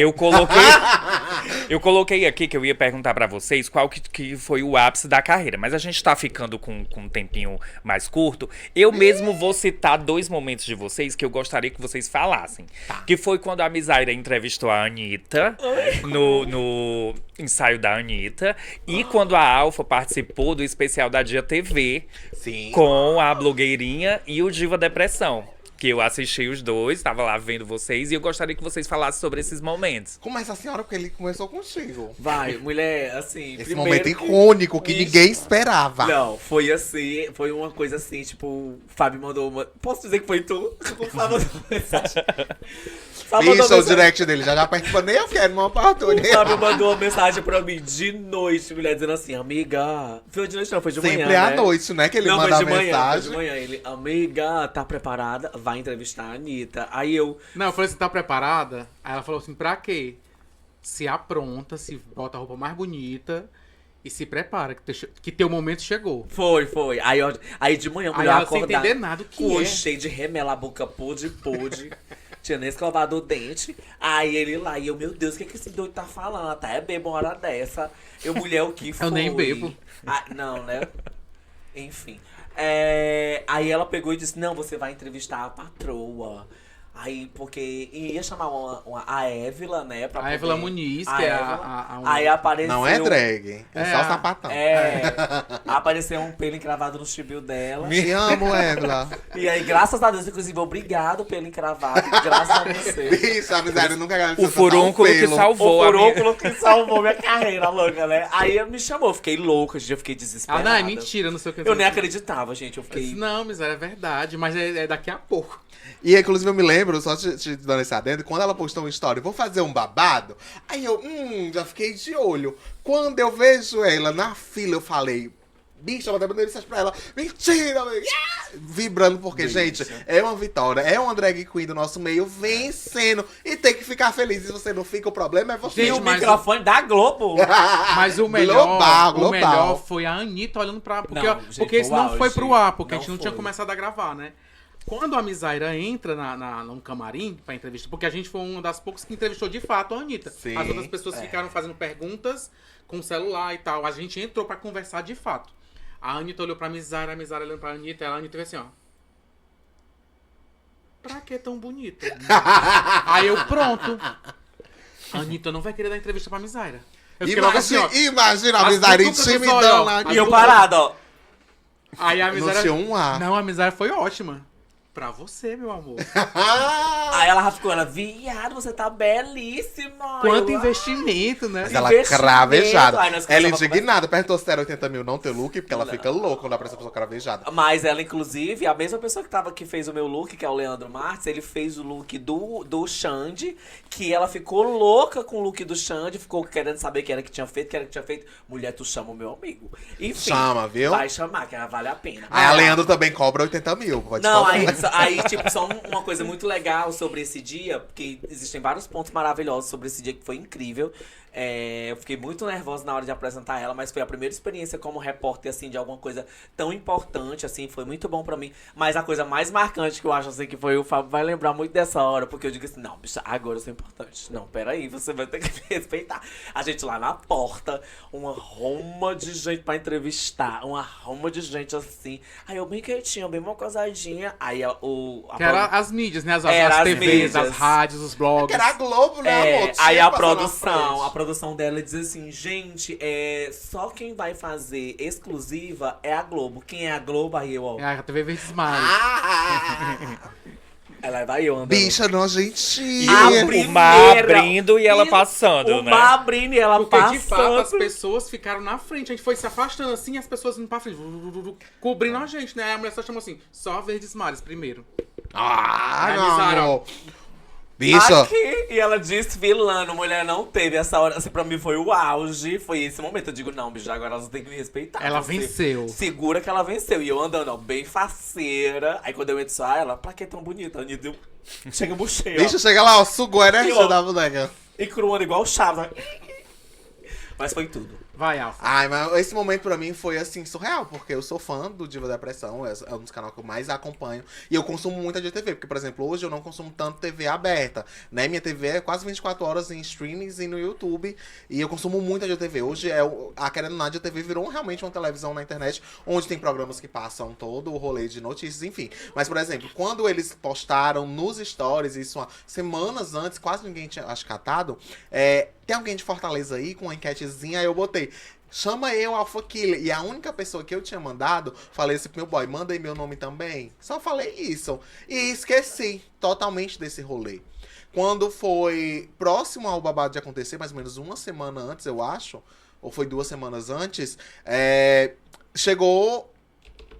Eu coloquei aqui que eu ia perguntar pra vocês qual que foi o ápice da carreira. Mas a gente tá ficando com um tempinho mais curto. Eu mesmo vou citar 2 momentos de vocês que eu gostaria que vocês falassem. Que foi quando a Misaira entrevistou a Anitta no ensaio da Anitta. E quando a Alfa participou do especial da Dia TV Sim. com a blogueirinha e o Diva Depressão. Que eu assisti os dois, tava lá vendo vocês. E eu gostaria que vocês falassem sobre esses momentos. Começa a senhora, porque ele começou contigo. Vai, mulher, assim, Esse primeiro momento que- icônico que Isso. ninguém esperava. Não, foi assim, foi uma coisa assim, tipo, o Fábio mandou uma... Posso dizer que foi tu? O Fábio mandou uma mensagem. Fábio mandou Isso é o mensagem- direct dele. Já participa, nem eu quero uma partida. O Fábio mandou uma mensagem pra mim de noite, mulher, dizendo assim, amiga... Foi de noite não, foi de manhã, Sempre é à né? noite, né? Que ele Não, manda a foi de manhã, foi mensagem. de manhã. Ele, amiga, tá preparada? Vai entrevistar a Anitta. Aí eu... Não, eu falei assim, tá preparada? Aí ela falou assim, pra quê? Se apronta, se bota a roupa mais bonita e se prepara, que teu momento chegou. Foi. Aí de manhã, Aí mulher ela sem acordar... entender nada o que com o olho é. cheio de remelar a boca pude. Tinha nem escovado o dente. Aí ele lá, e eu, meu Deus, o que esse doido tá falando? Tá, é bebo uma hora dessa. Eu, mulher, o que foi? Eu nem bebo. Ah, não, né? Enfim. Aí ela pegou e disse, não, você vai entrevistar a patroa. Aí, porque ia chamar a Évila, né? Pra A Évila poder- Muniz, a que é Évila. a Aí apareceu... Não é drag. É só a- sapatão. Apareceu um pelo encravado no chibio dela. Me amo, Évila. E aí, graças a Deus, inclusive, obrigado pelo encravado. Graças a você. Bicho, a miséria nunca agradeceu O furúnculo que O salvou a minha... furúnculo que salvou minha carreira, louca, né? Aí ele me chamou, fiquei louca, gente, eu fiquei Ah, desesperada. não, é mentira, não sei o que. Eu nem acreditava, gente, eu fiquei... Não, miséria, é verdade, mas é daqui a pouco. E inclusive eu me lembro, só te dando esse adendo, quando ela postou uma história, vou fazer um babado, aí eu, já fiquei de olho. Quando eu vejo ela na fila, eu falei, Bicha, eu mandei mensagem pra ela. Mentira, amiga. Vibrando, porque, gente, é uma vitória. É uma drag queen do nosso meio vencendo. E tem que ficar feliz. Se você não fica, o problema é você. E o mas microfone da Globo. Mas o melhor, Global. o melhor foi a Anitta olhando pra... Porque, Não, gente, porque isso foi o não foi auge. pro ar, porque a Não gente não tinha foi. começado a gravar, né? Quando a Misaira entra num camarim pra entrevista, porque a gente foi uma das poucas que entrevistou de fato a Anitta. Sim, As outras pessoas ficaram fazendo perguntas com o celular e tal. A gente entrou pra conversar de fato. A Anitta olhou pra Misaira, a Misaira olhando pra Anitta, e a Anitta fez assim, ó. Pra que tão bonita? Aí eu, pronto. A Anitta não vai querer dar entrevista pra Misaira. Eu fiquei logo assim, ó. Imagina a As Misaira butucas do intimidão zóio, lá. ó. E eu parado, ó. Aí a Não Misaira... tinha um ar. Não, a Misaira foi ótima. Pra você, meu amor. Aí ela ficou, viado, você tá belíssima. Quanto Eu, investimento, né? Mas ela Investimento. cravejada. Aí nós Ela começamos a indignada. Perguntou se era 80 mil não ter look, porque ela fica louca quando aparece a pessoa cravejada. Mas ela, inclusive, a mesma pessoa que fez o meu look, que é o Leandro Marques, ele fez o look do Xande, que ela ficou louca com o look do Xande, ficou querendo saber quem era que tinha feito, Mulher, tu chama o meu amigo. Enfim, Chama, viu? vai chamar, que ela vale a pena. Aí a Leandro também cobra 80 mil. Pode Não, cobrar. aí, tipo, só uma coisa muito legal sobre esse dia, porque existem vários pontos maravilhosos sobre esse dia que foi incrível. Eu fiquei muito nervosa na hora de apresentar ela, mas foi a primeira experiência como repórter, assim, de alguma coisa tão importante, assim, foi muito bom pra mim. Mas a coisa mais marcante que eu acho, assim, que foi o Fábio vai lembrar muito dessa hora, porque eu digo assim, não, bicha, agora eu sou importante. Não, peraí, você vai ter que me respeitar. A gente lá na porta, uma roma de gente pra entrevistar, uma roma de gente, assim. Aí eu bem quietinha, bem mocosadinha, aí Que era as mídias, né? As Era as TVs, mídias. as rádios, os blogs. Que era a Globo, né, amor? aí Tinha a passando na produção dela diz assim, gente, só quem vai fazer exclusiva é a Globo. Quem é a Globo? Aí eu, ó. É a TV Verdes Mares. Ela vai eu andando. Bicha nojentinha. O mar abrindo e ela passando, o né? mar abrindo e ela Porque passando. de fato as pessoas ficaram na frente. A gente foi se afastando assim e as pessoas indo pra frente. Cobrindo a gente, né? Aí a mulher só chamou assim, só Verdes Mares primeiro. Ah, Aí não, avisaram. amor. Bicha. Aqui, e ela desfilando, mulher não teve essa hora, assim, pra mim foi o auge, foi esse momento, eu digo, não, bicho, agora elas têm que me respeitar. Ela Você venceu. Segura que ela venceu, e eu andando, ó, bem faceira, aí quando eu entro só, ela, pra que tão bonita? Anitta, chega bucheio, Bicha, chega lá, ó, sugou a energia ó. da boneca. e cruando igual o Chaves, ó. Mas foi tudo. Vai, Alfa. Ai, mas esse momento pra mim foi, assim, surreal, porque eu sou fã do Diva da Depressão, é um dos canais que eu mais acompanho, e eu consumo muita de TV, porque, por exemplo, hoje eu não consumo tanto TV aberta, né? Minha TV é quase 24 horas em streamings e no YouTube, e eu consumo muita de TV. Hoje, a Querendo Nada de TV virou realmente uma televisão na internet, onde tem programas que passam todo o rolê de notícias, enfim. Mas, por exemplo, quando eles postaram nos stories, isso semanas antes, quase ninguém tinha, acho, catado, tem alguém de Fortaleza aí com uma enquetezinha, aí eu botei, chama eu, Alpha Killer. E a única pessoa que eu tinha mandado, falei assim pro meu boy, manda aí meu nome também. Só falei isso. E esqueci totalmente desse rolê. Quando foi próximo ao babado de acontecer, mais ou menos uma semana antes, eu acho, ou foi 2 semanas antes, chegou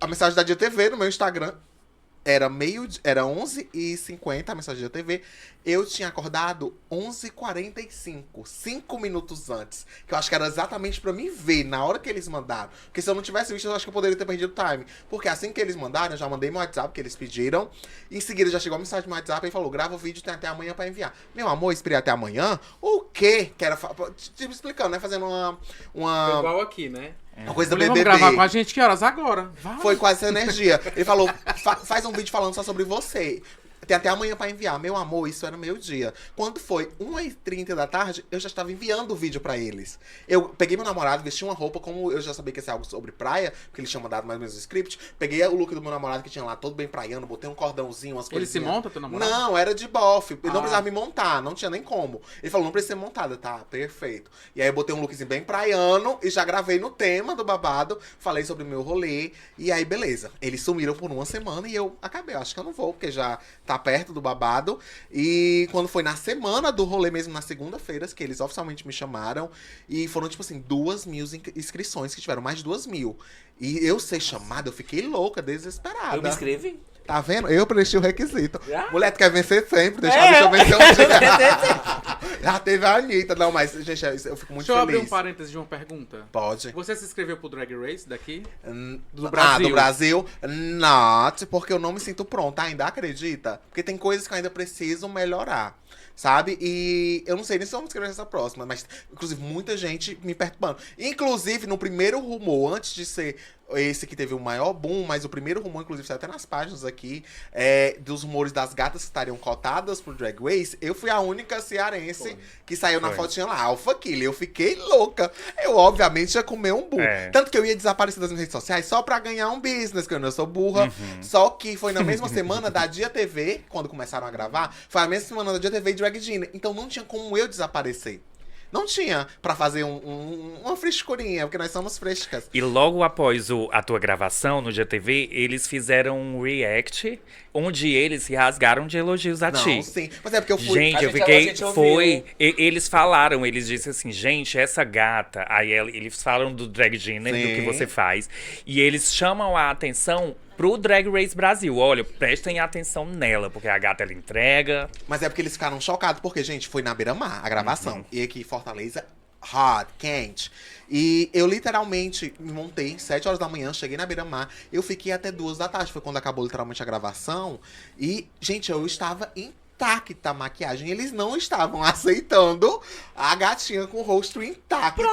a mensagem da DTV no meu Instagram. Era 11h50 a mensagem da TV. Eu tinha acordado 11h45, 5 minutos antes. Que eu acho que era exatamente pra me ver na hora que eles mandaram. Porque se eu não tivesse visto, eu acho que eu poderia ter perdido o time. Porque assim que eles mandaram, eu já mandei meu WhatsApp, que eles pediram. Em seguida já chegou a mensagem no WhatsApp e falou, grava o vídeo, tem até amanhã pra enviar. Meu amor, esperei até amanhã? O quê? Que era, tipo, explicando, né? Fazendo Foi uma igual aqui, né? coisa Mulher, BBB. vamos gravar com a gente que horas? Agora. Vai. Foi quase essa energia. Ele falou, faz um vídeo falando só sobre você. Tem até amanhã pra enviar. Meu amor, isso era meio-dia. Quando foi 1h30 da tarde, eu já estava enviando o vídeo pra eles. Eu peguei meu namorado, vesti uma roupa, como eu já sabia que ia ser algo sobre praia, porque eles tinham mandado mais ou menos o script. Peguei o look do meu namorado, que tinha lá todo bem praiano, botei um cordãozinho, umas Ele coisas. se monta, teu namorado? Não, era de bofe. Ele não Ah. precisava me montar, não tinha nem como. Ele falou, não precisa ser montada, tá? Perfeito. E aí eu botei um lookzinho bem praiano e já gravei no tema do babado, falei sobre o meu rolê. E aí, beleza. Eles sumiram por 1 semana e eu acabei. Eu acho que eu não vou, porque já tá perto do babado. E quando foi na semana do rolê mesmo, na segunda-feira, que eles oficialmente me chamaram. E foram, tipo assim, 2.000 inscrições, que tiveram mais de 2.000. E eu ser chamada, eu fiquei louca, desesperada. Eu me inscrevi. Tá vendo? Eu preenchi o requisito. Ah. Mulher, tu quer vencer sempre, deixa eu vencer um dia. Já teve a Anitta. Não, mas, gente, eu fico muito Deixa eu abrir feliz. um parênteses de uma pergunta. Pode. Você se inscreveu pro Drag Race daqui? Do Brasil. do Brasil? Not, porque eu não me sinto pronta ainda, acredita? Porque tem coisas que eu ainda preciso melhorar. Sabe? E eu não sei nem se eu vou me inscrever nessa próxima, mas, inclusive, muita gente me perturbando. Inclusive, no primeiro rumor, antes de ser esse que teve o maior boom, mas o primeiro rumor, inclusive, saiu até nas páginas aqui, dos rumores das gatas que estariam cotadas pro Drag Race, eu fui a única cearense que saiu na fotinha lá, Alpha Killer. Eu fiquei louca. Eu, obviamente, ia comer um boom. Tanto que eu ia desaparecer das minhas redes sociais só pra ganhar um business, que eu não sou burra. Só que foi na mesma semana da Dia TV, quando começaram a gravar, foi a mesma semana da Dia TV e Drag Dinner. Então não tinha como eu desaparecer. Não tinha pra fazer uma frescurinha, porque nós somos frescas. E logo após a tua gravação no GTV, eles fizeram um react onde eles se rasgaram de elogios a ti. Não, sim. Mas é porque eu fui... Gente, eu a fiquei. gente ouviu. Eles falaram, eles disseram assim, gente, essa gata. Aí eles falam do drag dinner, do que Sim. você faz. E eles chamam a atenção pro Drag Race Brasil. Olha, prestem atenção nela, porque a gata ela entrega. Mas é porque eles ficaram chocados, porque, gente, foi na beira-mar a gravação. E aqui em Fortaleza, hot, quente. E eu literalmente me montei 7 horas da manhã, cheguei na beira-mar. Eu fiquei até 2 da tarde, foi quando acabou literalmente a gravação. E, gente, eu estava intacta a maquiagem. Eles não estavam aceitando a gatinha com o rosto intacto.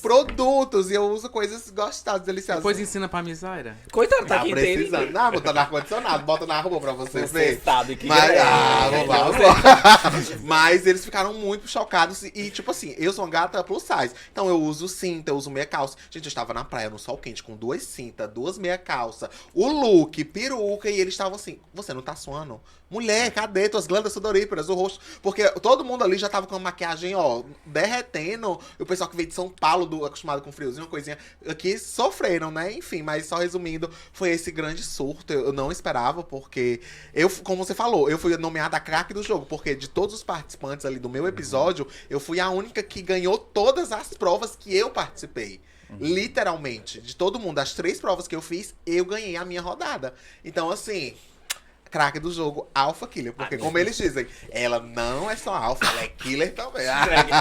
Produtos. E eu uso coisas gostosas, deliciosas. Depois ensina pra Misaira. Coitado, tá Tá aqui precisando. inteiro. Não, botar no ar-condicionado, bota na rua pra você Você ver. sabe que Mas, é. mas eles ficaram muito chocados. E, tipo assim, eu sou uma gata plus size. Então eu uso cinta, eu uso meia calça. Gente, eu estava na praia, no sol quente, com 2 cintas, 2 meia calça, o look, peruca, e eles estavam assim, você não tá suando? Mulher, cadê tuas glândulas sudoríparas, o rosto? Porque todo mundo ali já tava com a maquiagem, ó, derretendo. E o pessoal que veio de São Paulo, acostumado com friozinho, uma coisinha, aqui sofreram, né? Enfim, mas só resumindo, foi esse grande surto. Eu não esperava, porque eu, como você falou, eu fui nomeada a craque do jogo. Porque de todos os participantes ali do meu episódio, eu fui a única que ganhou todas as provas que eu participei. Literalmente, de todo mundo, as 3 provas que eu fiz, eu ganhei a minha rodada. Então, assim, craque do jogo, Alpha Killer. Porque, como eles dizem, ela não é só Alpha, ela é Killer também.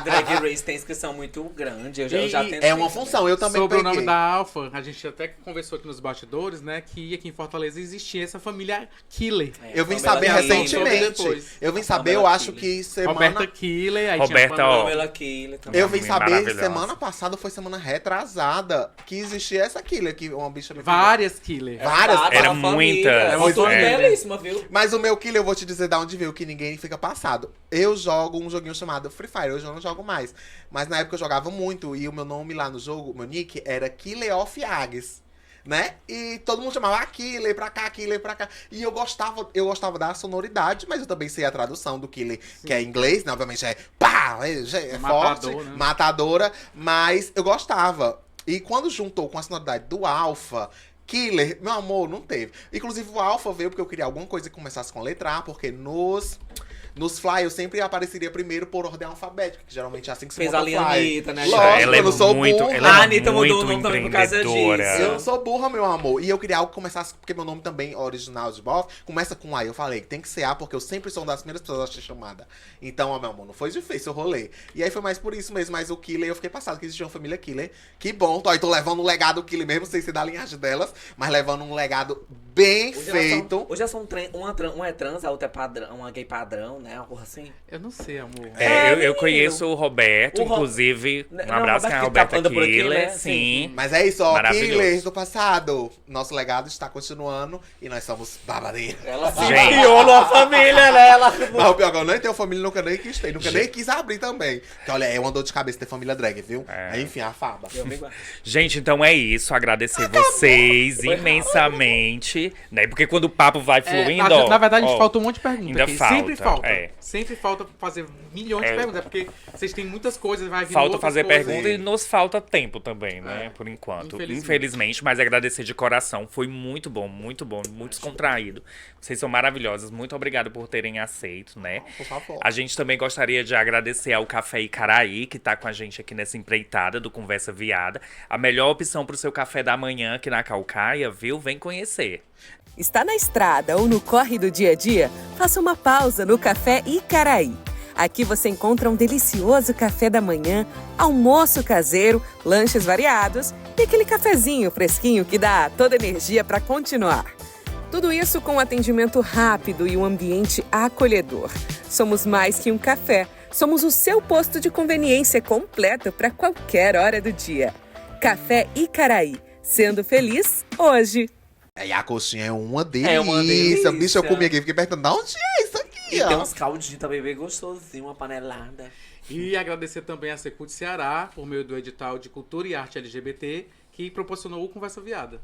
Drag Race tem inscrição muito grande. Eu já tentei. É uma função, eu também Sobre peguei. o nome da Alpha, a gente até conversou aqui nos bastidores, né? Que aqui em Fortaleza existia essa família Killer. Eu vim Pamela saber Killer. recentemente. Depois. Eu vim saber, Pamela eu acho Killer. que semana... Roberta Killer, aí Roberta, tinha a Pamela. ó. Pamela Killer também. Eu vim saber Maravilhosa. semana passada, foi semana retrasada, que existia essa Killer, que uma bicha... Várias Killer. Várias. Era uma muita. família. É uma Muito belíssima, viu? Mas o meu Killer, eu vou te dizer de onde veio, que ninguém fica passado. Eu jogo um joguinho chamado Free Fire, hoje eu não jogo mais. Mas na época eu jogava muito, e o meu nome lá no jogo, meu nick, era Killer of Agues. Né? E todo mundo chamava Killer pra cá, Killer pra cá. E eu gostava da sonoridade, mas eu também sei a tradução do Killer, que é em inglês, né? Obviamente é pá, é forte, Matador, né? matadora. Mas eu gostava. E quando juntou com a sonoridade do Alpha, Killer, meu amor, não teve. Inclusive o Alpha veio porque eu queria alguma coisa que começasse com letra A, porque nos fly eu sempre apareceria primeiro por ordem alfabética, que geralmente é assim que se Fez monta a linha fly. Anitta, né? Lógico, Ela é eu não sou muito, burra. ela é A Anitta mudou muito o nome também por causa empreendedora. disso. Eu não sou burra, meu amor. E eu queria algo que começasse, porque meu nome também, original de Boff, começa com A. Eu falei, tem que ser A, porque eu sempre sou uma das primeiras pessoas a ser chamada. Então, ó, meu amor, não foi difícil o rolê. E aí foi mais por isso mesmo, mas o Killer, eu fiquei passado que existia uma família Killer. Que bom, tô levando um legado Killer mesmo, sem ser da linhagem delas, mas levando um legado bem feito. Hoje são uma é trans, a outra é padrão, uma gay padrão, né? Uma porra assim. Eu não sei, amor. Eu menino. conheço o Roberto, O Ro- inclusive. Um Não, abraço Roberto com a que Roberta anda por aqui, Killer. né? Sim. Mas é isso, ó, Maravilhoso. Killers do passado. Nosso legado está continuando e nós somos babadeiros. Ela se Gente. criou numa família, né? Ela... Mas o pior é que eu nem tenho família, nunca nem quis ter, nunca nem quis abrir também. Porque olha, é uma dor de cabeça ter família drag, viu? Aí, enfim, a faba. Gente, então é isso. Agradecer vocês Foi imensamente. Né? Porque quando o papo vai fluindo. Na verdade, a gente ó, falta um monte de perguntas ainda aqui. falta, Sempre falta. é. Sempre falta fazer milhões de perguntas. É porque vocês têm muitas coisas, vai vir Falta outras fazer coisas. pergunta e nos falta tempo também, né? Por enquanto. Infelizmente, mas agradecer de coração. Foi muito bom, muito descontraído. Vocês são maravilhosas. Muito obrigado por terem aceito, né? Por favor. A gente também gostaria de agradecer ao Café Icaraí, que tá com a gente aqui nessa empreitada do Conversa Viada. A melhor opção pro seu café da manhã aqui na Caucaia, viu? Vem conhecer. Está na estrada ou no corre do dia a dia? Faça uma pausa no Café Icaraí. Aqui você encontra um delicioso café da manhã, almoço caseiro, lanches variados e aquele cafezinho fresquinho que dá toda energia para continuar. Tudo isso com um atendimento rápido e um ambiente acolhedor. Somos mais que um café, somos o seu posto de conveniência completo para qualquer hora do dia. Café Icaraí, sendo feliz hoje. E a coxinha é uma delícia. É uma delícia. Bicho, eu comi aqui, fiquei perguntando, de onde é isso aqui, E ó? tem uns caldinhos também bem gostosinhos, uma panelada. E agradecer também a Secult Ceará, por meio do edital de Cultura e Arte LGBT, que proporcionou o Conversa Viada.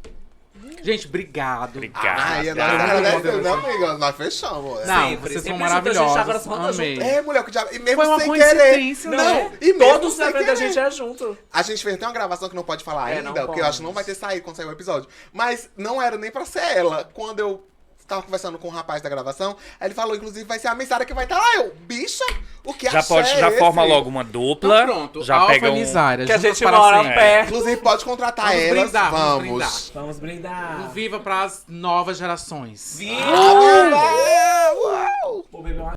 Gente, obrigado. Obrigado. Ai, nós Obrigado. agradecemos, né, amiga? Nós fechamos. Não, Sempre, vocês são sempre junto, a gente agora maravilhosos. só anda Amei. junto. É, mulher, que já... E mesmo Foi uma sem querer. coincidência, Não, né? e mesmo Todos sem na frente da querer. gente é junto. A gente fez até uma gravação que não pode falar É, ainda, não porque eu acho que pode. não vai ter saído quando sair o episódio. Mas não era nem pra ser ela. Quando eu tava conversando com o rapaz da gravação, aí ele falou, inclusive, vai ser a Missara que vai estar lá. Eu, bicha, o que Já axé pode, é já esse? forma logo uma dupla. Então pronto, já Alfa pega e um... Misária, Que a juntas gente para mora sempre. perto. Inclusive, pode contratar Vamos elas. brindar, vamos vamos. brindar. Vamos brindar. Um viva para as novas gerações. Viva! Ah, uau! Vou beber uma